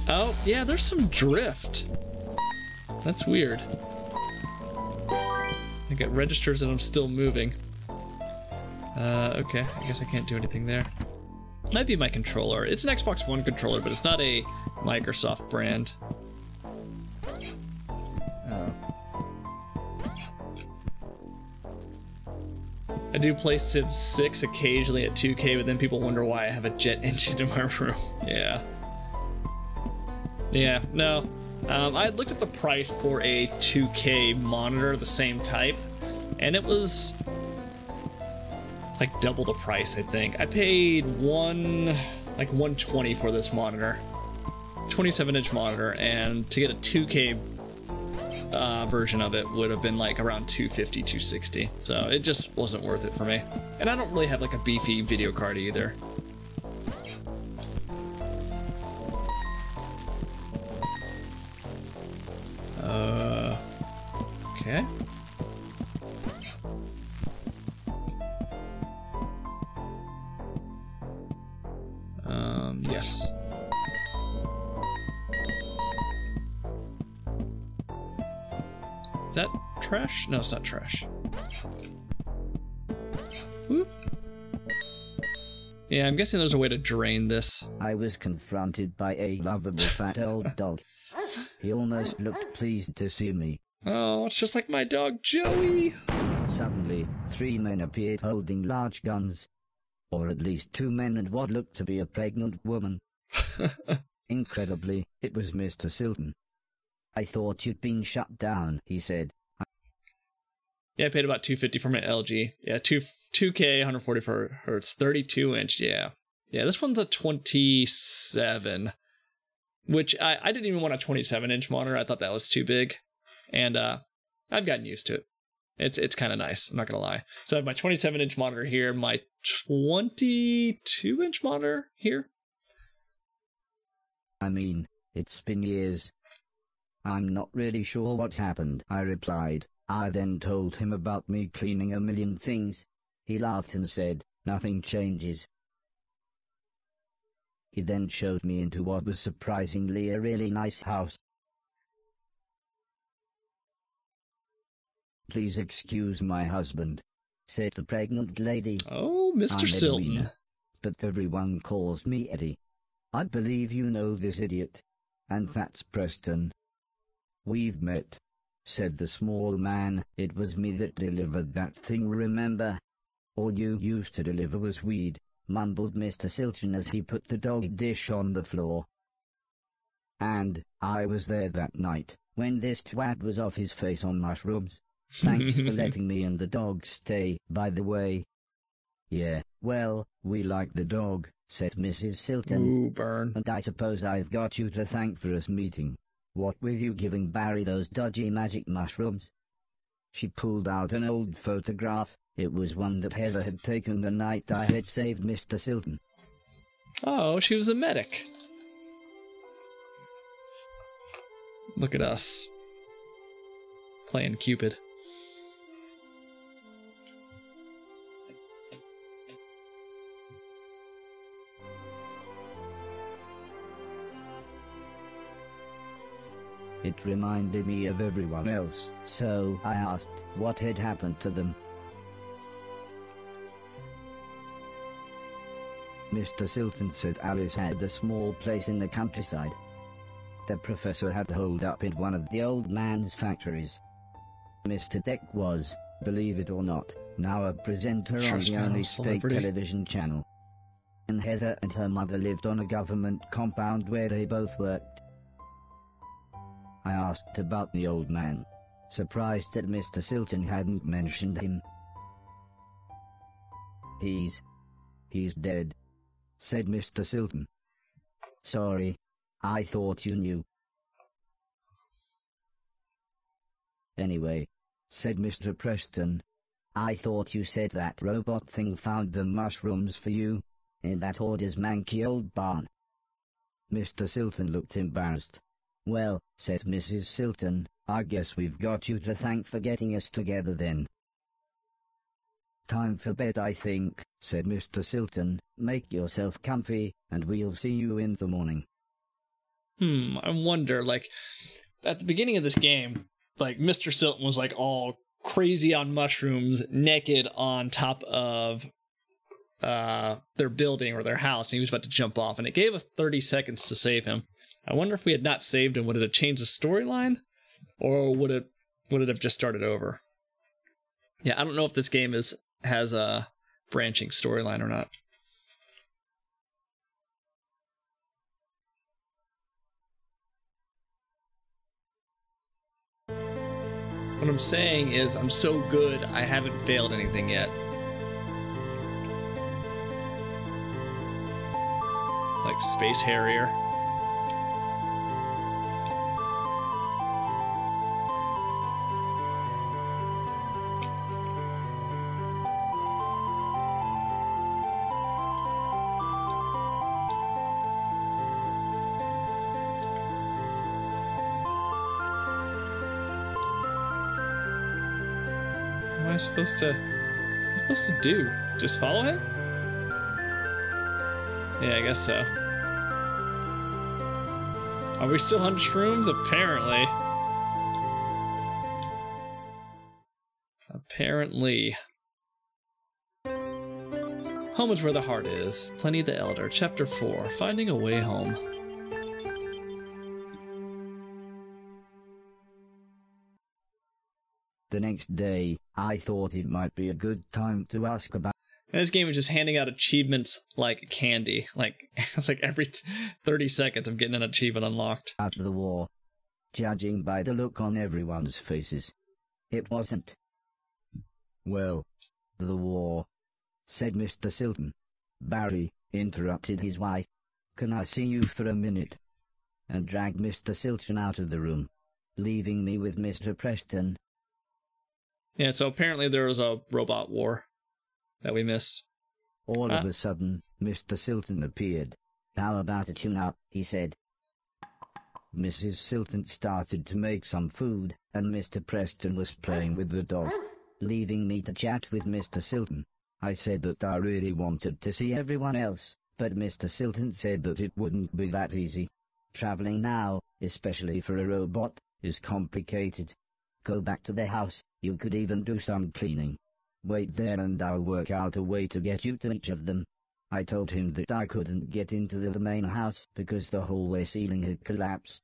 Oh, yeah, there's some drift. That's weird. I think it registers that I'm still moving. Okay, I guess I can't do anything there. Might be my controller. It's an Xbox One controller, but it's not a Microsoft brand. Oh. I do play Civ 6 occasionally at 2K, but then people wonder why I have a jet engine in my room. Yeah. Yeah, no. I looked at the price for a 2K monitor, the same type, and it was like double the price, I think. I paid like $120 for this monitor. 27-inch monitor, and to get a 2K version of it would have been like around $250, $260. So it just wasn't worth it for me. And I don't really have like a beefy video card either. Okay. Yes. Is that trash? No, it's not trash. Whoop. Yeah, I'm guessing there's a way to drain this. I was confronted by a lovable fat old dog. He almost looked pleased to see me. Oh, it's just like my dog, Joey. Suddenly, 3 men appeared holding large guns. Or at least 2 men and what looked to be a pregnant woman. Incredibly, it was Mr. Silton. I thought you'd been shut down, he said. Yeah, I paid about $250 for my LG. Yeah, 2K, 144 hertz, 32-inch, yeah. Yeah, this one's a 27, which I didn't even want a 27-inch monitor. I thought that was too big. And I've gotten used to it. It's kind of nice, I'm not gonna lie. So I have my 27-inch monitor here, my 22-inch monitor here. I mean, it's been years. I'm not really sure what happened, I replied. I then told him about me cleaning a million things. He laughed and said, nothing changes. He then showed me into what was surprisingly a really nice house. Please excuse my husband, said the pregnant lady. Oh, Mr. Silton. But everyone calls me Eddie. I believe you know this idiot. And that's Preston. We've met, said the small man. It was me that delivered that thing, remember? All you used to deliver was weed, mumbled Mr. Silton as he put the dog dish on the floor. And I was there that night, when this twat was off his face on mushrooms. Thanks for letting me and the dog stay, by the way. Yeah, well, we like the dog, said Mrs. Silton. Ooh, burn. And I suppose I've got you to thank for us meeting. What were you giving Barry those dodgy magic mushrooms? She pulled out an old photograph. It was one that Heather had taken the night I had saved Mr. Silton. Oh, she was a medic. Look at us. Playing Cupid. It reminded me of everyone else, so I asked what had happened to them. Mr. Silton said Alice had a small place in the countryside. The professor had holed up in one of the old man's factories. Mr. Deck was, believe it or not, now a presenter on the only state television channel. And Heather and her mother lived on a government compound where they both worked. I asked about the old man. surprised that Mr. Silton hadn't mentioned him. He's dead, said Mr. Silton. Sorry, I thought you knew. Anyway, said Mr. Preston, I thought you said that robot thing found the mushrooms for you, in that Horace's manky old barn. Mr. Silton looked embarrassed. Well, said Mrs. Silton, I guess we've got you to thank for getting us together then. Time for bed, I think, said Mr. Silton. Make yourself comfy, and we'll see you in the morning. I wonder, like, at the beginning of this game, like, Mr. Silton was, like, all crazy on mushrooms, naked on top of their building or their house, and he was about to jump off, and it gave us 30 seconds to save him. I wonder if we had not saved him, would it have changed the storyline? Or would it have just started over? Yeah, I don't know if this game has a branching storyline or not. What I'm saying is, I'm so good, I haven't failed anything yet. Like Space Harrier. What am I supposed to do? Just follow him? Yeah, I guess so. Are we still on shrooms? Apparently. Apparently. Home is where the heart is. Pliny the Elder, Chapter 4, Finding a Way Home. The next day, I thought it might be a good time to ask about. And this game is just handing out achievements like candy. Like, it's like every 30 seconds I'm getting an achievement unlocked. After the war, judging by the look on everyone's faces, it wasn't. Well, the war, said Mr. Silton. Barry interrupted his wife. Can I see you for a minute? And dragged Mr. Silton out of the room, leaving me with Mr. Preston. Yeah, so apparently there was a robot war that we missed. All of a sudden, Mr. Silton appeared. How about a tune-up, he said. Mrs. Silton started to make some food, and Mr. Preston was playing with the dog, leaving me to chat with Mr. Silton. I said that I really wanted to see everyone else, but Mr. Silton said that it wouldn't be that easy. Traveling now, especially for a robot, is complicated. Go back to the house, you could even do some cleaning. Wait there and I'll work out a way to get you to each of them. I told him that I couldn't get into the main house because the hallway ceiling had collapsed.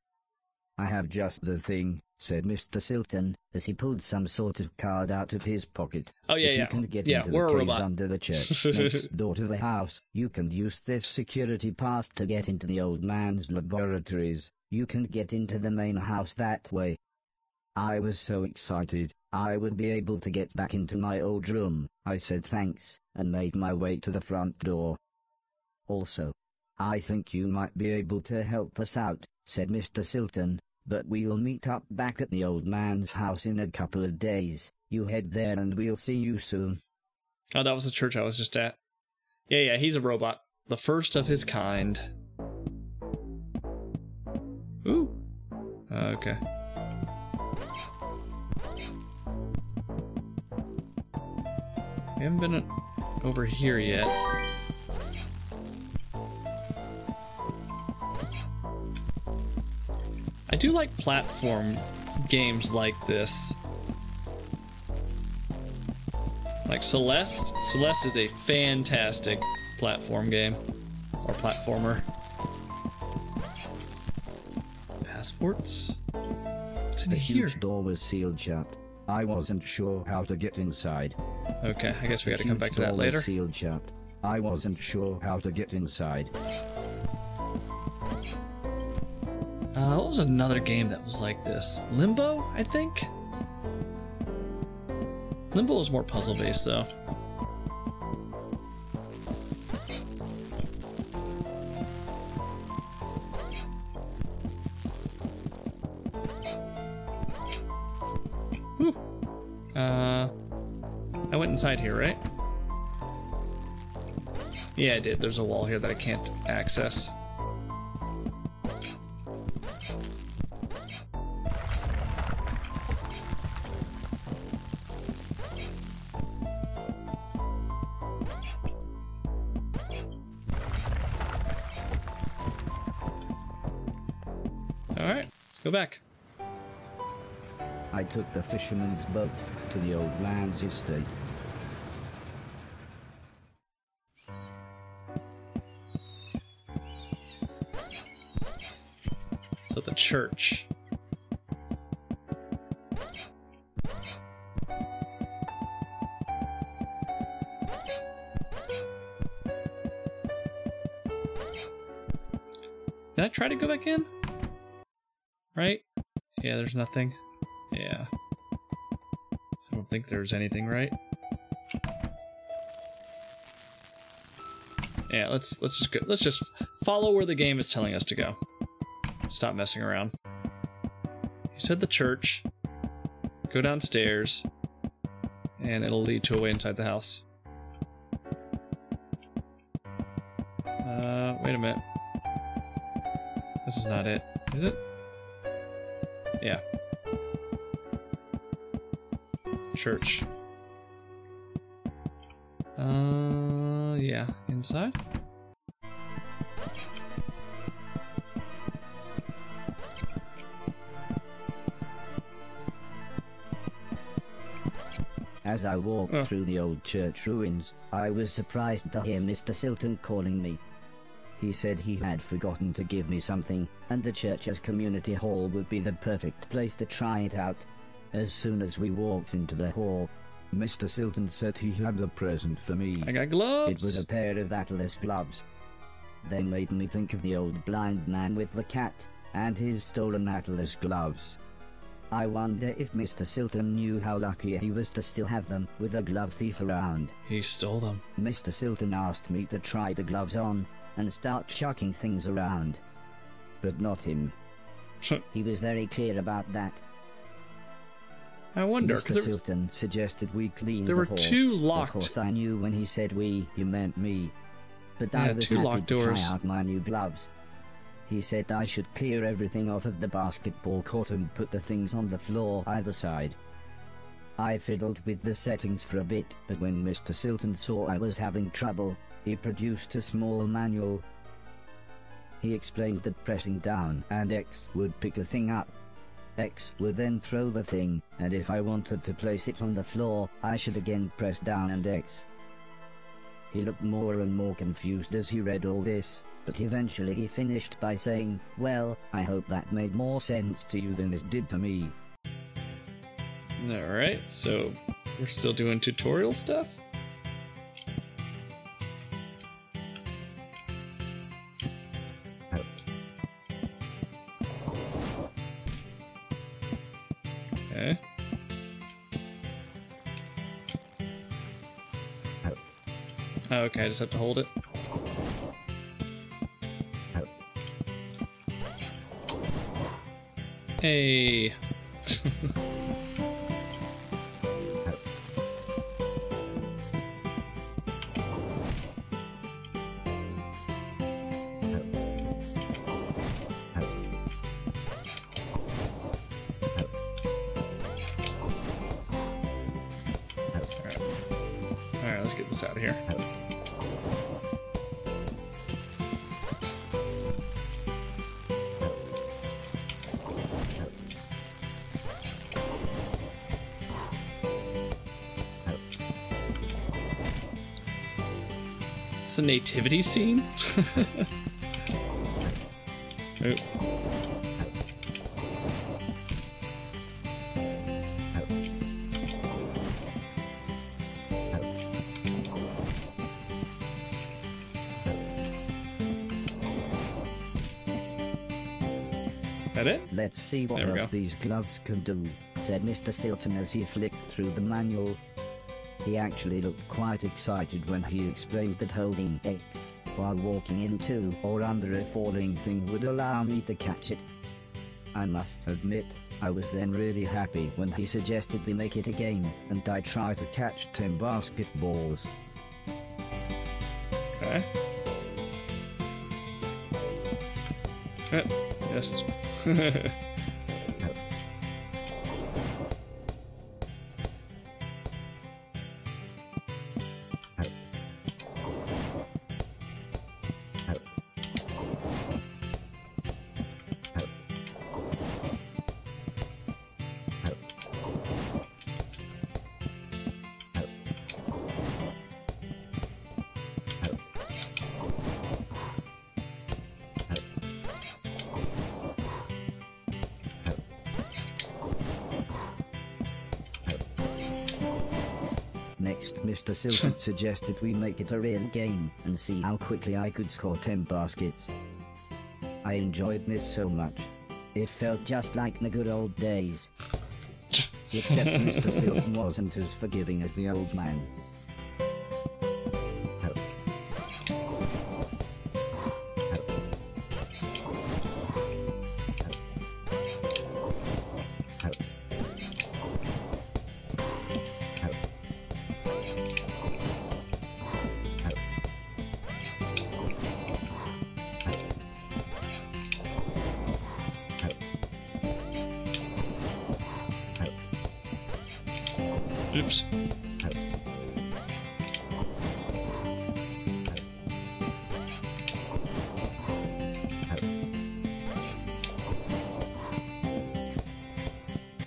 I have just the thing, said Mr. Silton, as he pulled some sort of card out of his pocket. Oh yeah, if yeah. You can get yeah, into we're the a caves robot. under the church, next door to the house. You can use this security pass to get into the old man's laboratories. You can get into the main house that way. I was so excited, I would be able to get back into my old room. I said thanks, and made my way to the front door. Also, I think you might be able to help us out, said Mr. Silton, but we'll meet up back at the old man's house in a couple of days. You head there and we'll see you soon. Oh, that was the church I was just at. Yeah, he's a robot. The first of his kind. Ooh. Okay. We haven't been over here yet. I do like platform games like this. Like Celeste. Celeste is a fantastic platform game. Or platformer. Passports? What's in The here? huge door was sealed shut. I wasn't sure how to get inside. Okay, I guess we gotta come back to that later. Sealed shut. I wasn't sure how to get inside. What was another game that was like this? Limbo, I think? Limbo is more puzzle-based, though. Whew. I went inside here, right? Yeah, I did. There's a wall here that I can't access. Alright, let's go back. I took the fisherman's boat to the old man's estate. So the church. Did I try to go back in? Right? Yeah, there's nothing. Yeah. So I don't think there's anything, right? Yeah, let's just go. Let's just follow where the game is telling us to go. Stop messing around. You said the church. Go downstairs, and it'll lead to a way inside the house. Wait a minute. This is not it, is it? Yeah. Church. Yeah, inside? As I walked through the old church ruins, I was surprised to hear Mr. Silton calling me. He said he had forgotten to give me something, and the church's community hall would be the perfect place to try it out. As soon as we walked into the hall, Mr. Silton said he had a present for me. I got gloves! It was a pair of Atlas gloves. They made me think of the old blind man with the cat, and his stolen Atlas gloves. I wonder if Mr. Silton knew how lucky he was to still have them with a glove thief around. He stole them. Mr. Silton asked me to try the gloves on and start chucking things around. But not him. He was very clear about that. I wonder, Mr. Silton suggested we clean there were the hall. two locked. Of course I knew when he said we, he meant me. But I was two happy locked to doors. try out my new gloves. He said I should clear everything off of the basketball court and put the things on the floor either side. I fiddled with the settings for a bit, but when Mr. Silton saw I was having trouble, he produced a small manual. He explained that pressing down and X would pick a thing up. X would then throw the thing, and if I wanted to place it on the floor, I should again press down and X. He looked more and more confused as he read all this, but eventually he finished by saying, "Well, I hope that made more sense to you than it did to me." Alright, so we're still doing tutorial stuff? Okay. Okay, I just have to hold it. Hey. Alright, let's get this out of here. It's a nativity scene? Oop. That it? "Let's see what There we else go. these gloves can do," said Mr. Silton as he flicked through the manual. He actually looked quite excited when he explained that holding X while walking into or under a falling thing would allow me to catch it. I must admit, I was then really happy when he suggested we make it a game, and I try to catch 10 basketballs. Okay. Yes. Next, Mr. Silton suggested we make it a real game and see how quickly I could score 10 baskets. I enjoyed this so much. It felt just like the good old days. Except Mr. Silton wasn't as forgiving as the old man. Oops.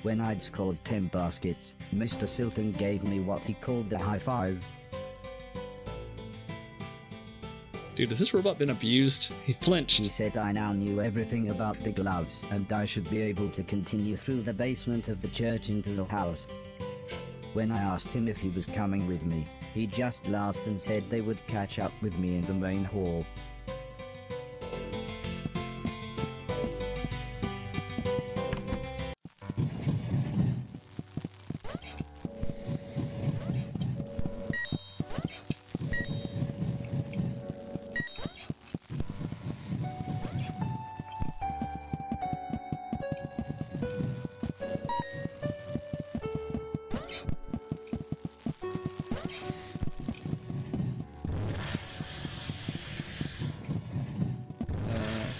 When I'd scored 10 baskets, Mr. Silton gave me what he called a high five. Dude, has this robot been abused? He flinched. He said I now knew everything about the gloves, and I should be able to continue through the basement of the church into the house. When I asked him if he was coming with me, he just laughed and said they would catch up with me in the main hall.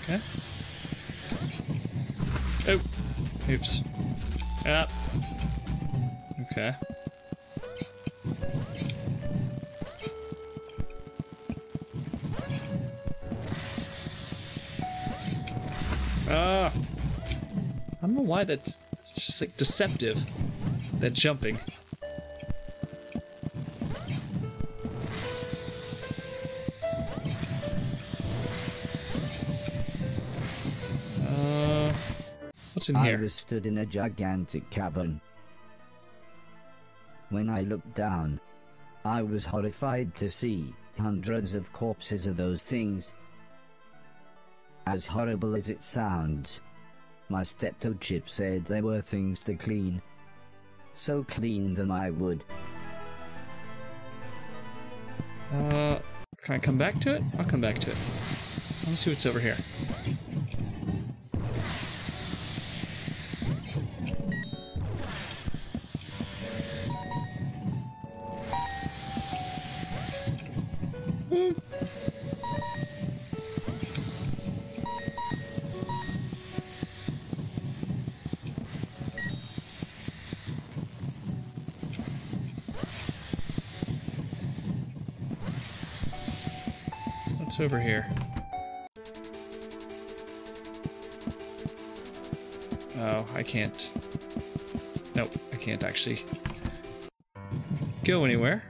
Okay. Oh, oops. Ah. Okay. Ah. I don't know why that's just like deceptive. That jumping. What's in here? I was stood in a gigantic cavern. When I looked down, I was horrified to see hundreds of corpses of those things. As horrible as it sounds, my steptoe-chip said they were things to clean. So clean them I would. Can I come back to it? I'll come back to it. Let me see what's over here. What's over here? Oh, I can't. Nope, I can't actually go anywhere.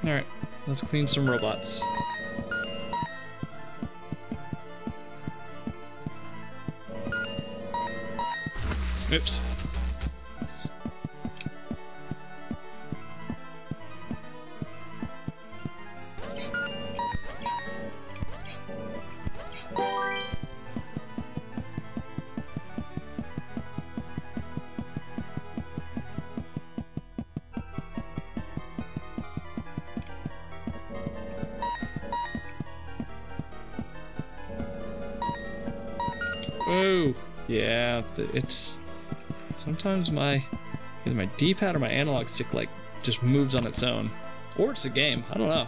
Alright, let's clean some robots. Oops. Oh, yeah, it's... Sometimes either my D-pad or my analog stick, like, just moves on its own. Or it's a game, I don't know.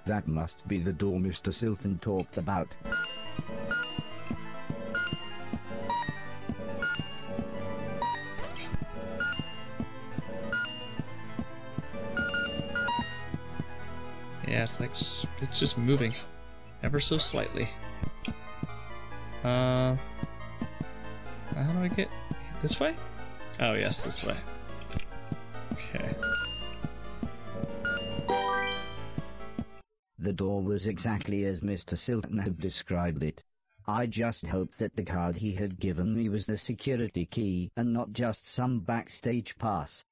That must be the door Mr. Silton talked about. Yeah, it's like, it's just moving. Ever so slightly. How do I get... This way? Oh, yes, this way. Okay. The door was exactly as Mr. Silton had described it. I just hoped that the card he had given me was the security key and not just some backstage pass.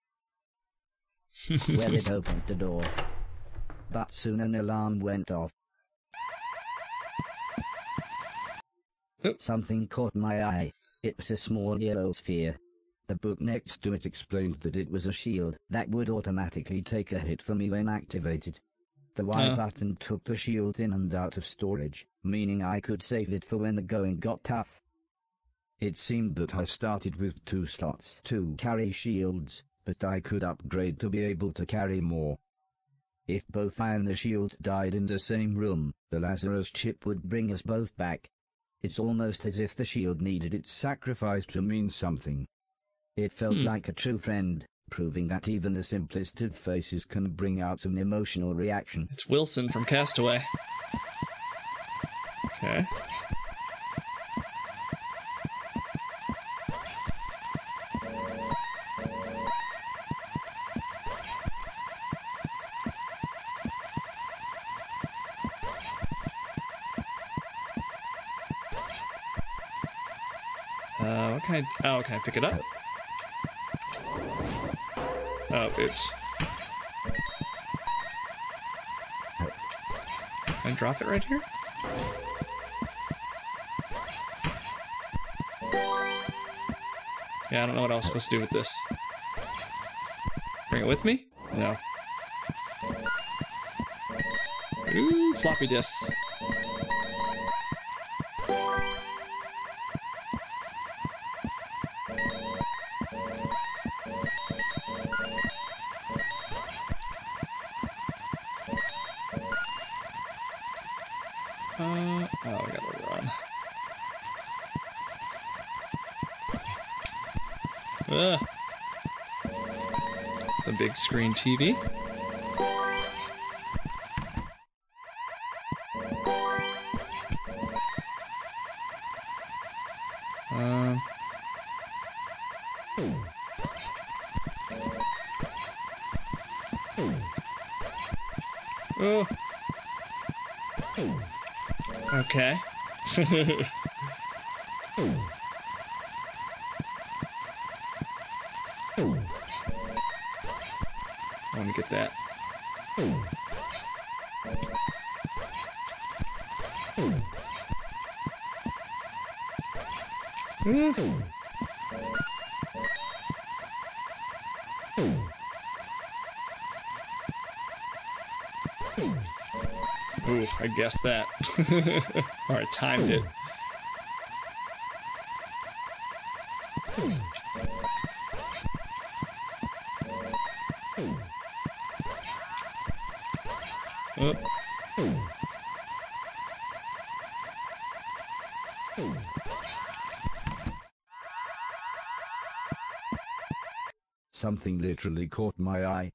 Well, it opened the door. But soon an alarm went off. Something caught my eye. It was a small yellow sphere. The book next to it explained that it was a shield that would automatically take a hit for me when activated. The Y button took the shield in and out of storage, meaning I could save it for when the going got tough. It seemed that I started with 2 slots to carry shields, but I could upgrade to be able to carry more. If both I and the shield died in the same room, the Lazarus chip would bring us both back. It's almost as if the shield needed its sacrifice to mean something. It felt like a true friend, proving that even the simplest of faces can bring out an emotional reaction. It's Wilson from Castaway. Okay. What can I... Oh, can I pick it up? Oh, oops. Can I drop it right here? Yeah, I don't know what I was supposed to do with this. Bring it with me? No. Ooh, floppy disks. Oh, I gotta run. Ugh. It's a big screen TV. Oh. Okay. I want to get that. Ooh, I guessed that. Or I timed it. Oh. Something literally caught my eye.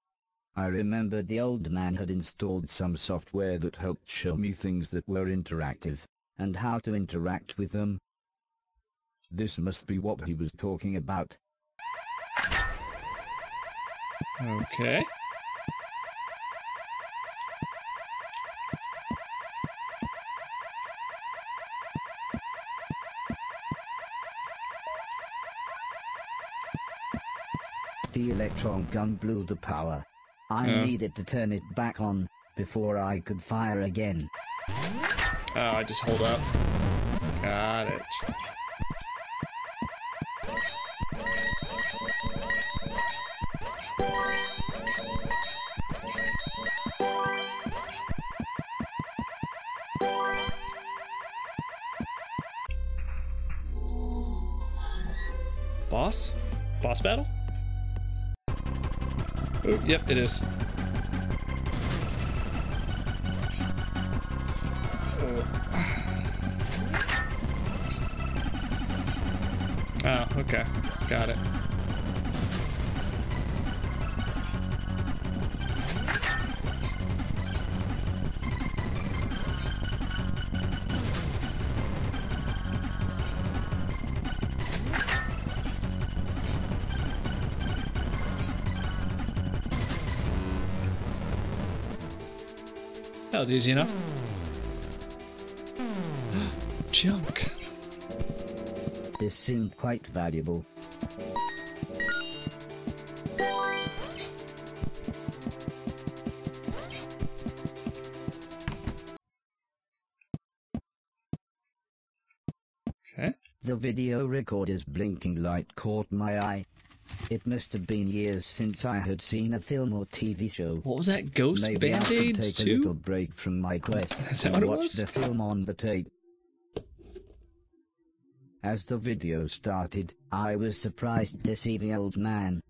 I remembered the old man had installed some software that helped show me things that were interactive, and how to interact with them. This must be what he was talking about. Okay. The electron gun blew the power. I needed to turn it back on before I could fire again. Oh, I just hold up. Got it. boss? Boss battle? Oh, yep, it is. Oh, okay. Got it. That was easy enough. Junk. This seemed quite valuable. Okay. The video recorder's blinking light caught my eye. It must have been years since I had seen a film or TV show. What was that? Ghost Maybe Band-Aids I could take a little 2? break from my quest Is that and what it watch was? the film on the tape. As the video started, I was surprised to see the old man.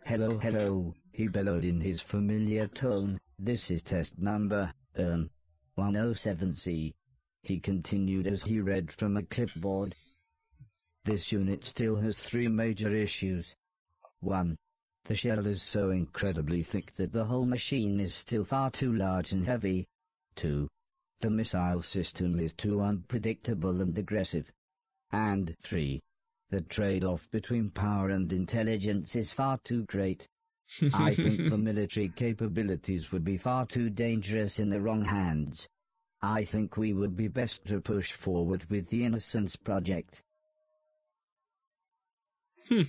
Hello, hello, he bellowed in his familiar tone. This is test number, 107C. He continued as he read from a clipboard. This unit still has 3 major issues. 1. The shell is so incredibly thick that the whole machine is still far too large and heavy. 2. The missile system is too unpredictable and aggressive. And 3. The trade-off between power and intelligence is far too great. I think the military capabilities would be far too dangerous in the wrong hands. I think we would be best to push forward with the Innocence Project.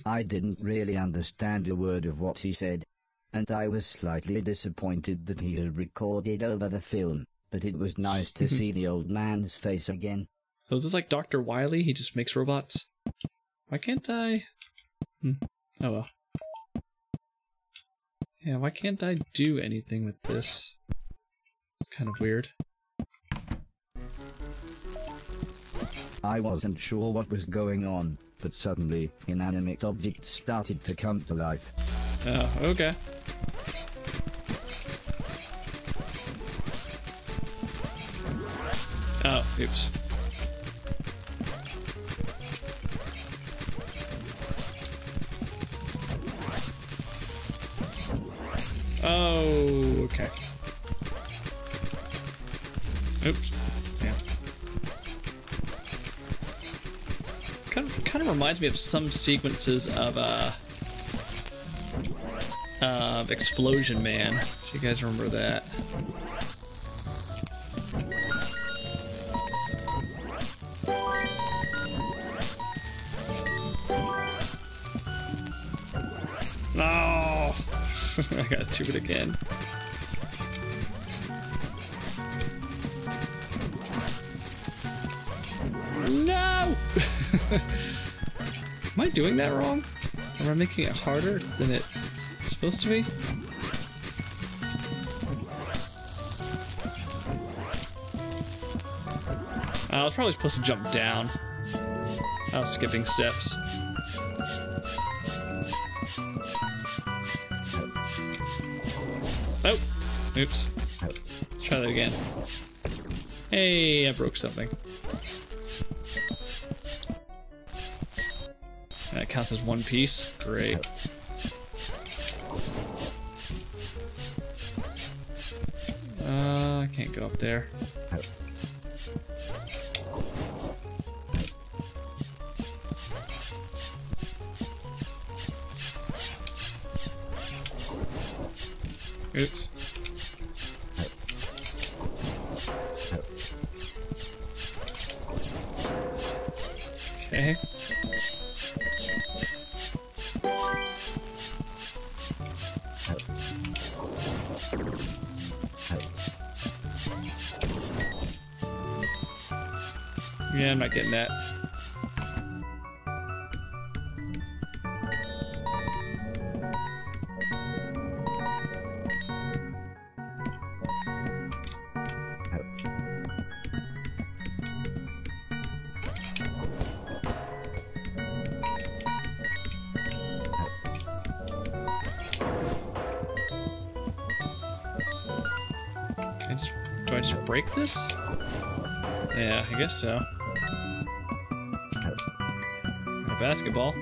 I didn't really understand a word of what he said, and I was slightly disappointed that he had recorded over the film, but it was nice to see the old man's face again. So is this like Dr. Wily? He just makes robots? Why can't I... Oh well. Yeah, why can't I do anything with this? It's kind of weird. I wasn't sure what was going on, but suddenly, inanimate objects started to come to life. Oh, okay. Oh, oops. Oh, okay. Oops. Yeah. Kind of reminds me of some sequences of Explosion Man. If you guys remember that. No! I gotta do it again. No! Am I doing that wrong? Am I making it harder than it's supposed to be? I was probably supposed to jump down. I was skipping steps. Oh! Oops. Let's try that again. Hey, I broke something. That counts as one piece. Great. I can't go up there. Oops. Okay. Yeah, I'm not getting that. do I just break this? Yeah, I guess so. A basketball.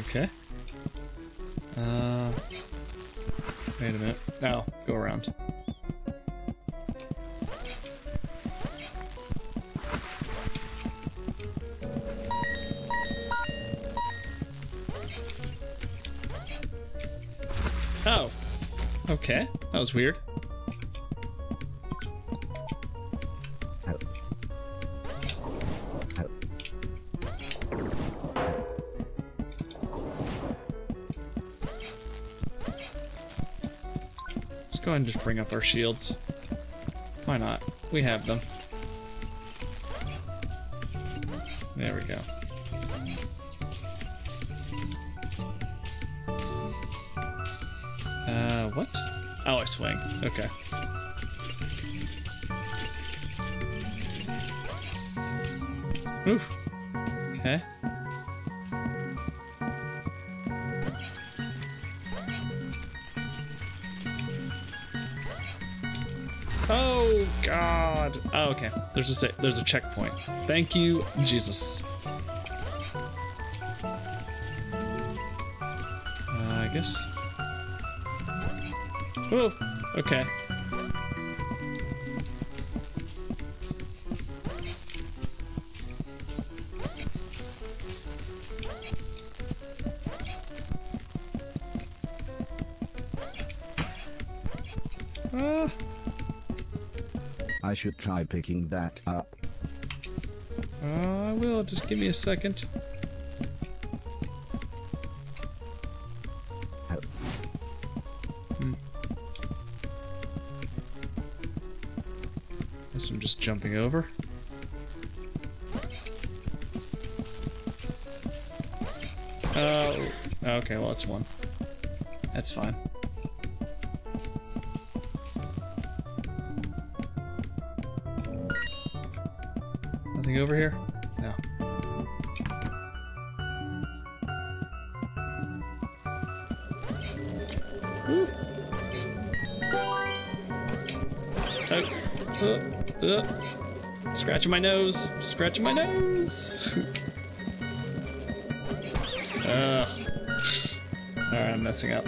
Okay. Wait a minute. No, go around. Oh. Okay. That was weird. Let's go ahead and just bring up our shields. Why not? We have them. There we go. What? Oh, I swing. Okay. Oof. Okay. Oh God. Oh, okay. There's a checkpoint. Thank you, Jesus. I guess. Oh, okay. I should try picking that up. I will. Just give me a second. Guess I'm just jumping over. Oh, okay. Well, that's one. That's fine. Nothing over here? No. Ooh. Scratching my nose. Scratching my nose. Ugh. Alright, I'm messing up.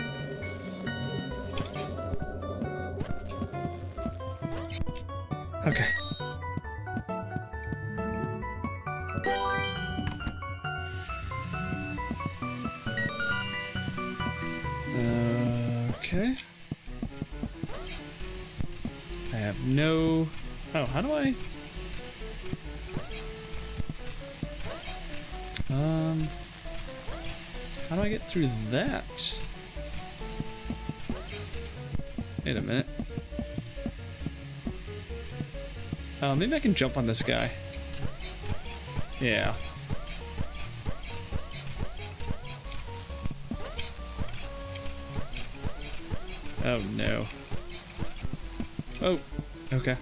Okay. Okay. I have no... Oh, how do I... How do I get through that? Wait a minute. Oh, maybe I can jump on this guy. Yeah. Oh no. Oh, okay.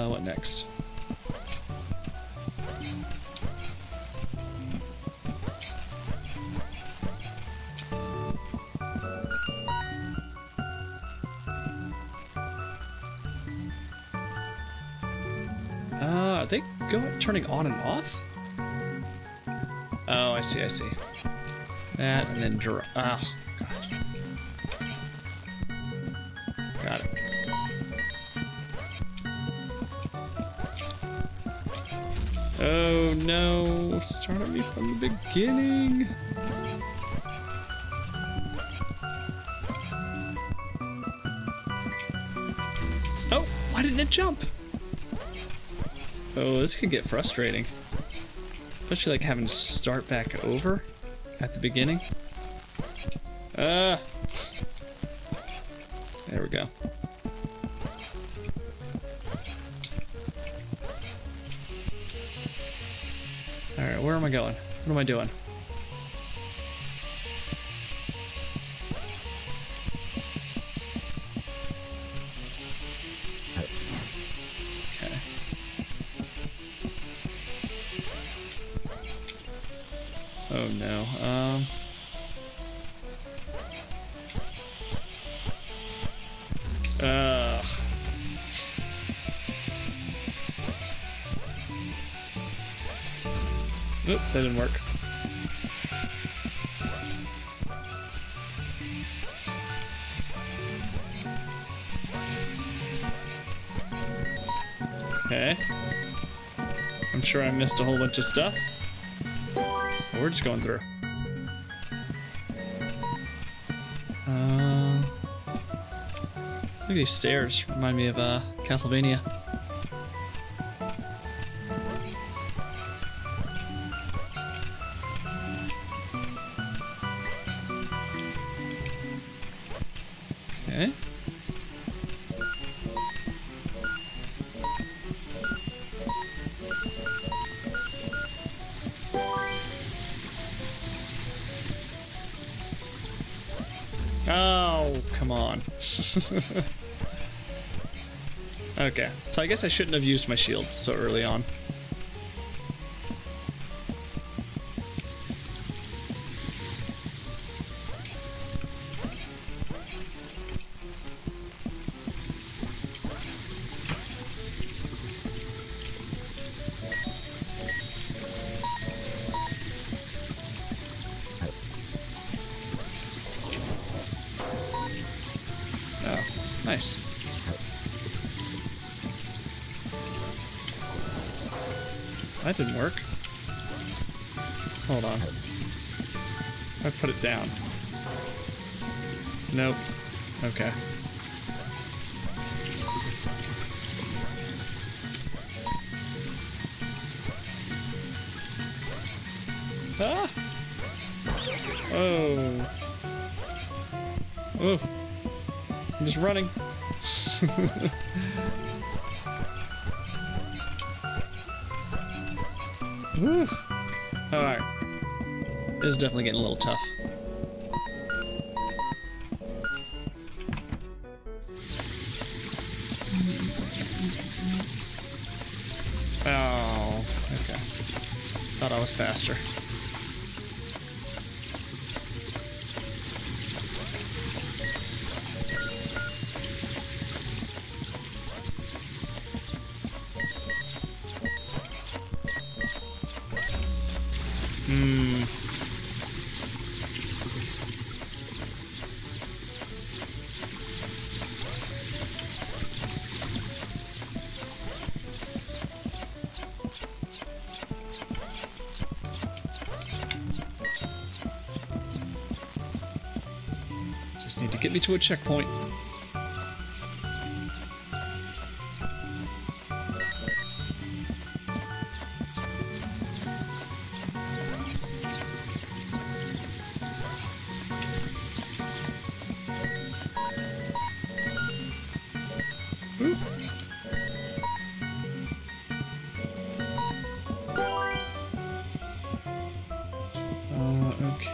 What next? Are they turning on and off? Oh, I see, I see. That, and then draw. Oh, God. Got it. Oh, no. Started me from the beginning. Oh, why didn't it jump? Oh, this could get frustrating. Especially like having to start back over at the beginning. There we go. Alright, where am I going? What am I doing? Oh no. Ugh. Oop, that didn't work. Okay. I'm sure I missed a whole bunch of stuff. Oh, we're just going through. Look at these stairs. Remind me of Castlevania. Okay. Oh, come on. Okay, so I guess I shouldn't have used my shields so early on. Oh, nice. That didn't work. Hold on. I put it down. Nope. Okay. Ah! Oh. Oh. I'm just running. Woo. Alright. This is definitely getting a little tough. Oh, okay. Thought I was faster. Just need to get me to a checkpoint.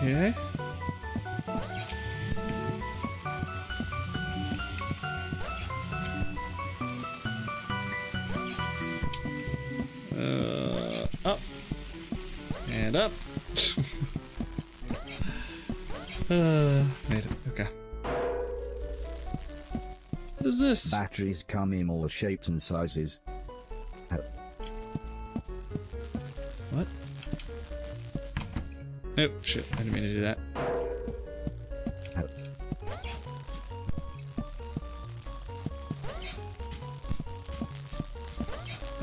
Okay. Up. And up. Made it. Okay. What is this? Batteries come in all shapes and sizes. What? Oh, shit. I didn't mean to do that.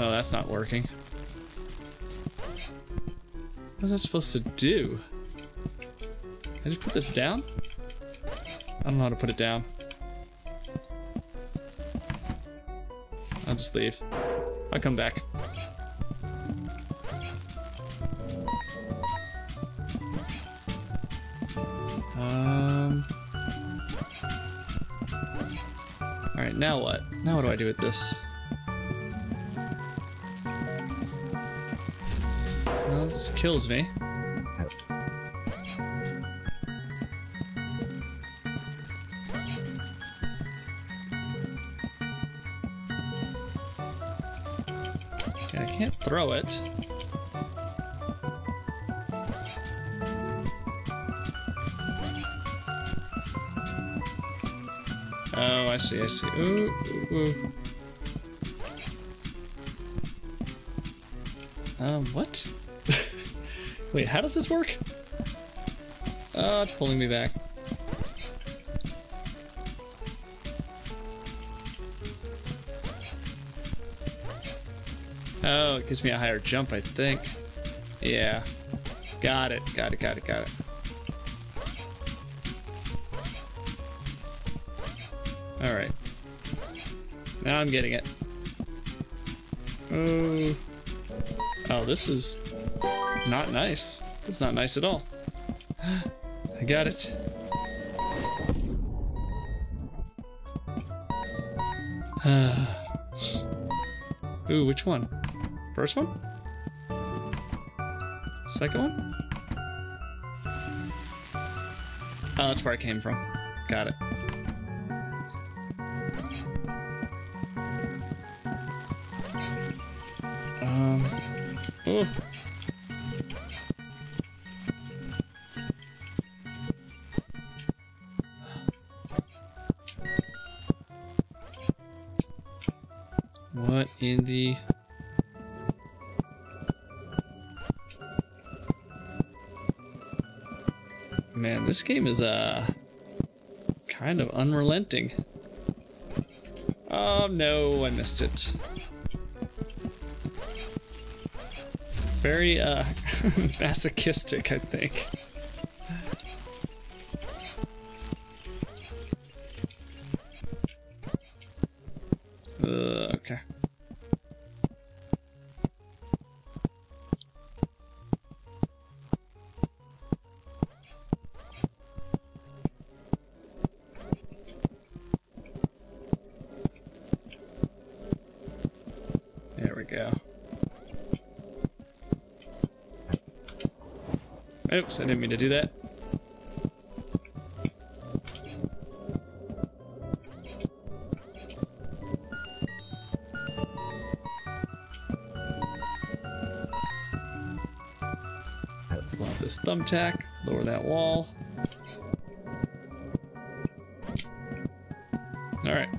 Oh, that's not working. What is that supposed to do? Can I just put this down? I don't know how to put it down. I'll just leave. I'll come back. Alright, now what? Now what do I do with this? Well, this kills me. Okay, I can't throw it. Oh, I see, I see. Ooh, ooh, ooh. What? Wait, how does this work? Oh, it's pulling me back. Oh, it gives me a higher jump, I think. Yeah. Got it, got it, got it, got it. Alright. Now I'm getting it. Oh. Oh, this is not nice. It's not nice at all. I got it. Ooh, which one? First one? Second one? Oh, that's where I came from. Got it. Oh. What in the... Man, this game is, kind of unrelenting. Oh no, I missed it. Very, masochistic, I think. Okay. There we go. Oops, I didn't mean to do that. Love this thumbtack. Lower that wall. Alright.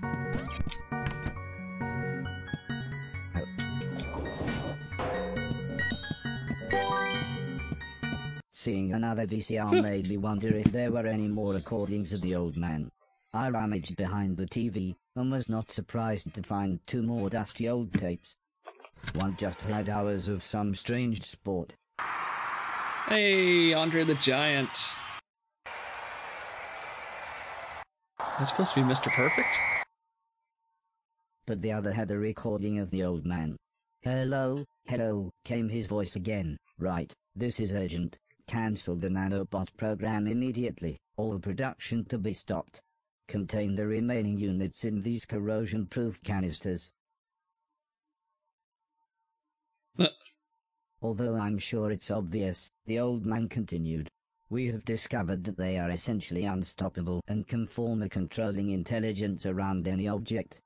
Seeing another VCR made me wonder if there were any more recordings of the old man. I rummaged behind the TV and was not surprised to find 2 more dusty old tapes. One just had hours of some strange sport. Hey, Andre the Giant. That's supposed to be Mr. Perfect? But the other had a recording of the old man. Hello, hello, came his voice again. Right, this is urgent. Cancel the nanobot program immediately. All production to be stopped. Contain the remaining units in these corrosion-proof canisters. Although I'm sure it's obvious, the old man continued. We have discovered that they are essentially unstoppable and can form a controlling intelligence around any object.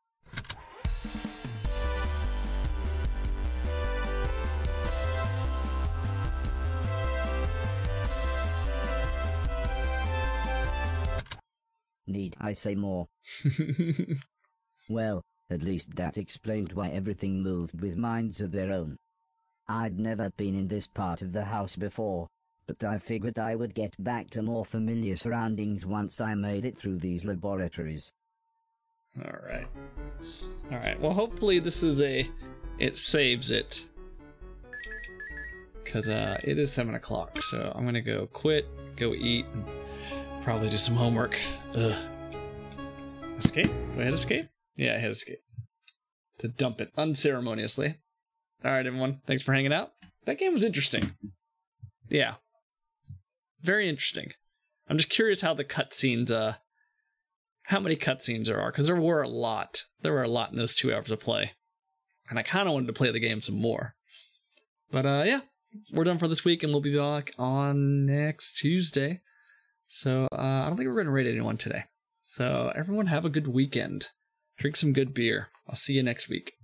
Need I say more? Well, at least that explained why everything moved with minds of their own. I'd never been in this part of the house before, but I figured I would get back to more familiar surroundings once I made it through these laboratories. Alright. Alright, well hopefully this is it saves it. Because it is 7 o'clock, so I'm gonna go quit, go eat, and probably do some homework. Ugh. Escape? Do I hit escape? Yeah, I hit escape. To dump it unceremoniously. Alright everyone, thanks for hanging out. That game was interesting. Yeah. Very interesting. I'm just curious how the cutscenes, how many cutscenes there are, because there were a lot. There were a lot in those 2 hours of play. And I kind of wanted to play the game some more. But yeah, we're done for this week, and we'll be back on next Tuesday. So I don't think we're going to rate anyone today. So everyone have a good weekend. Drink some good beer. I'll see you next week.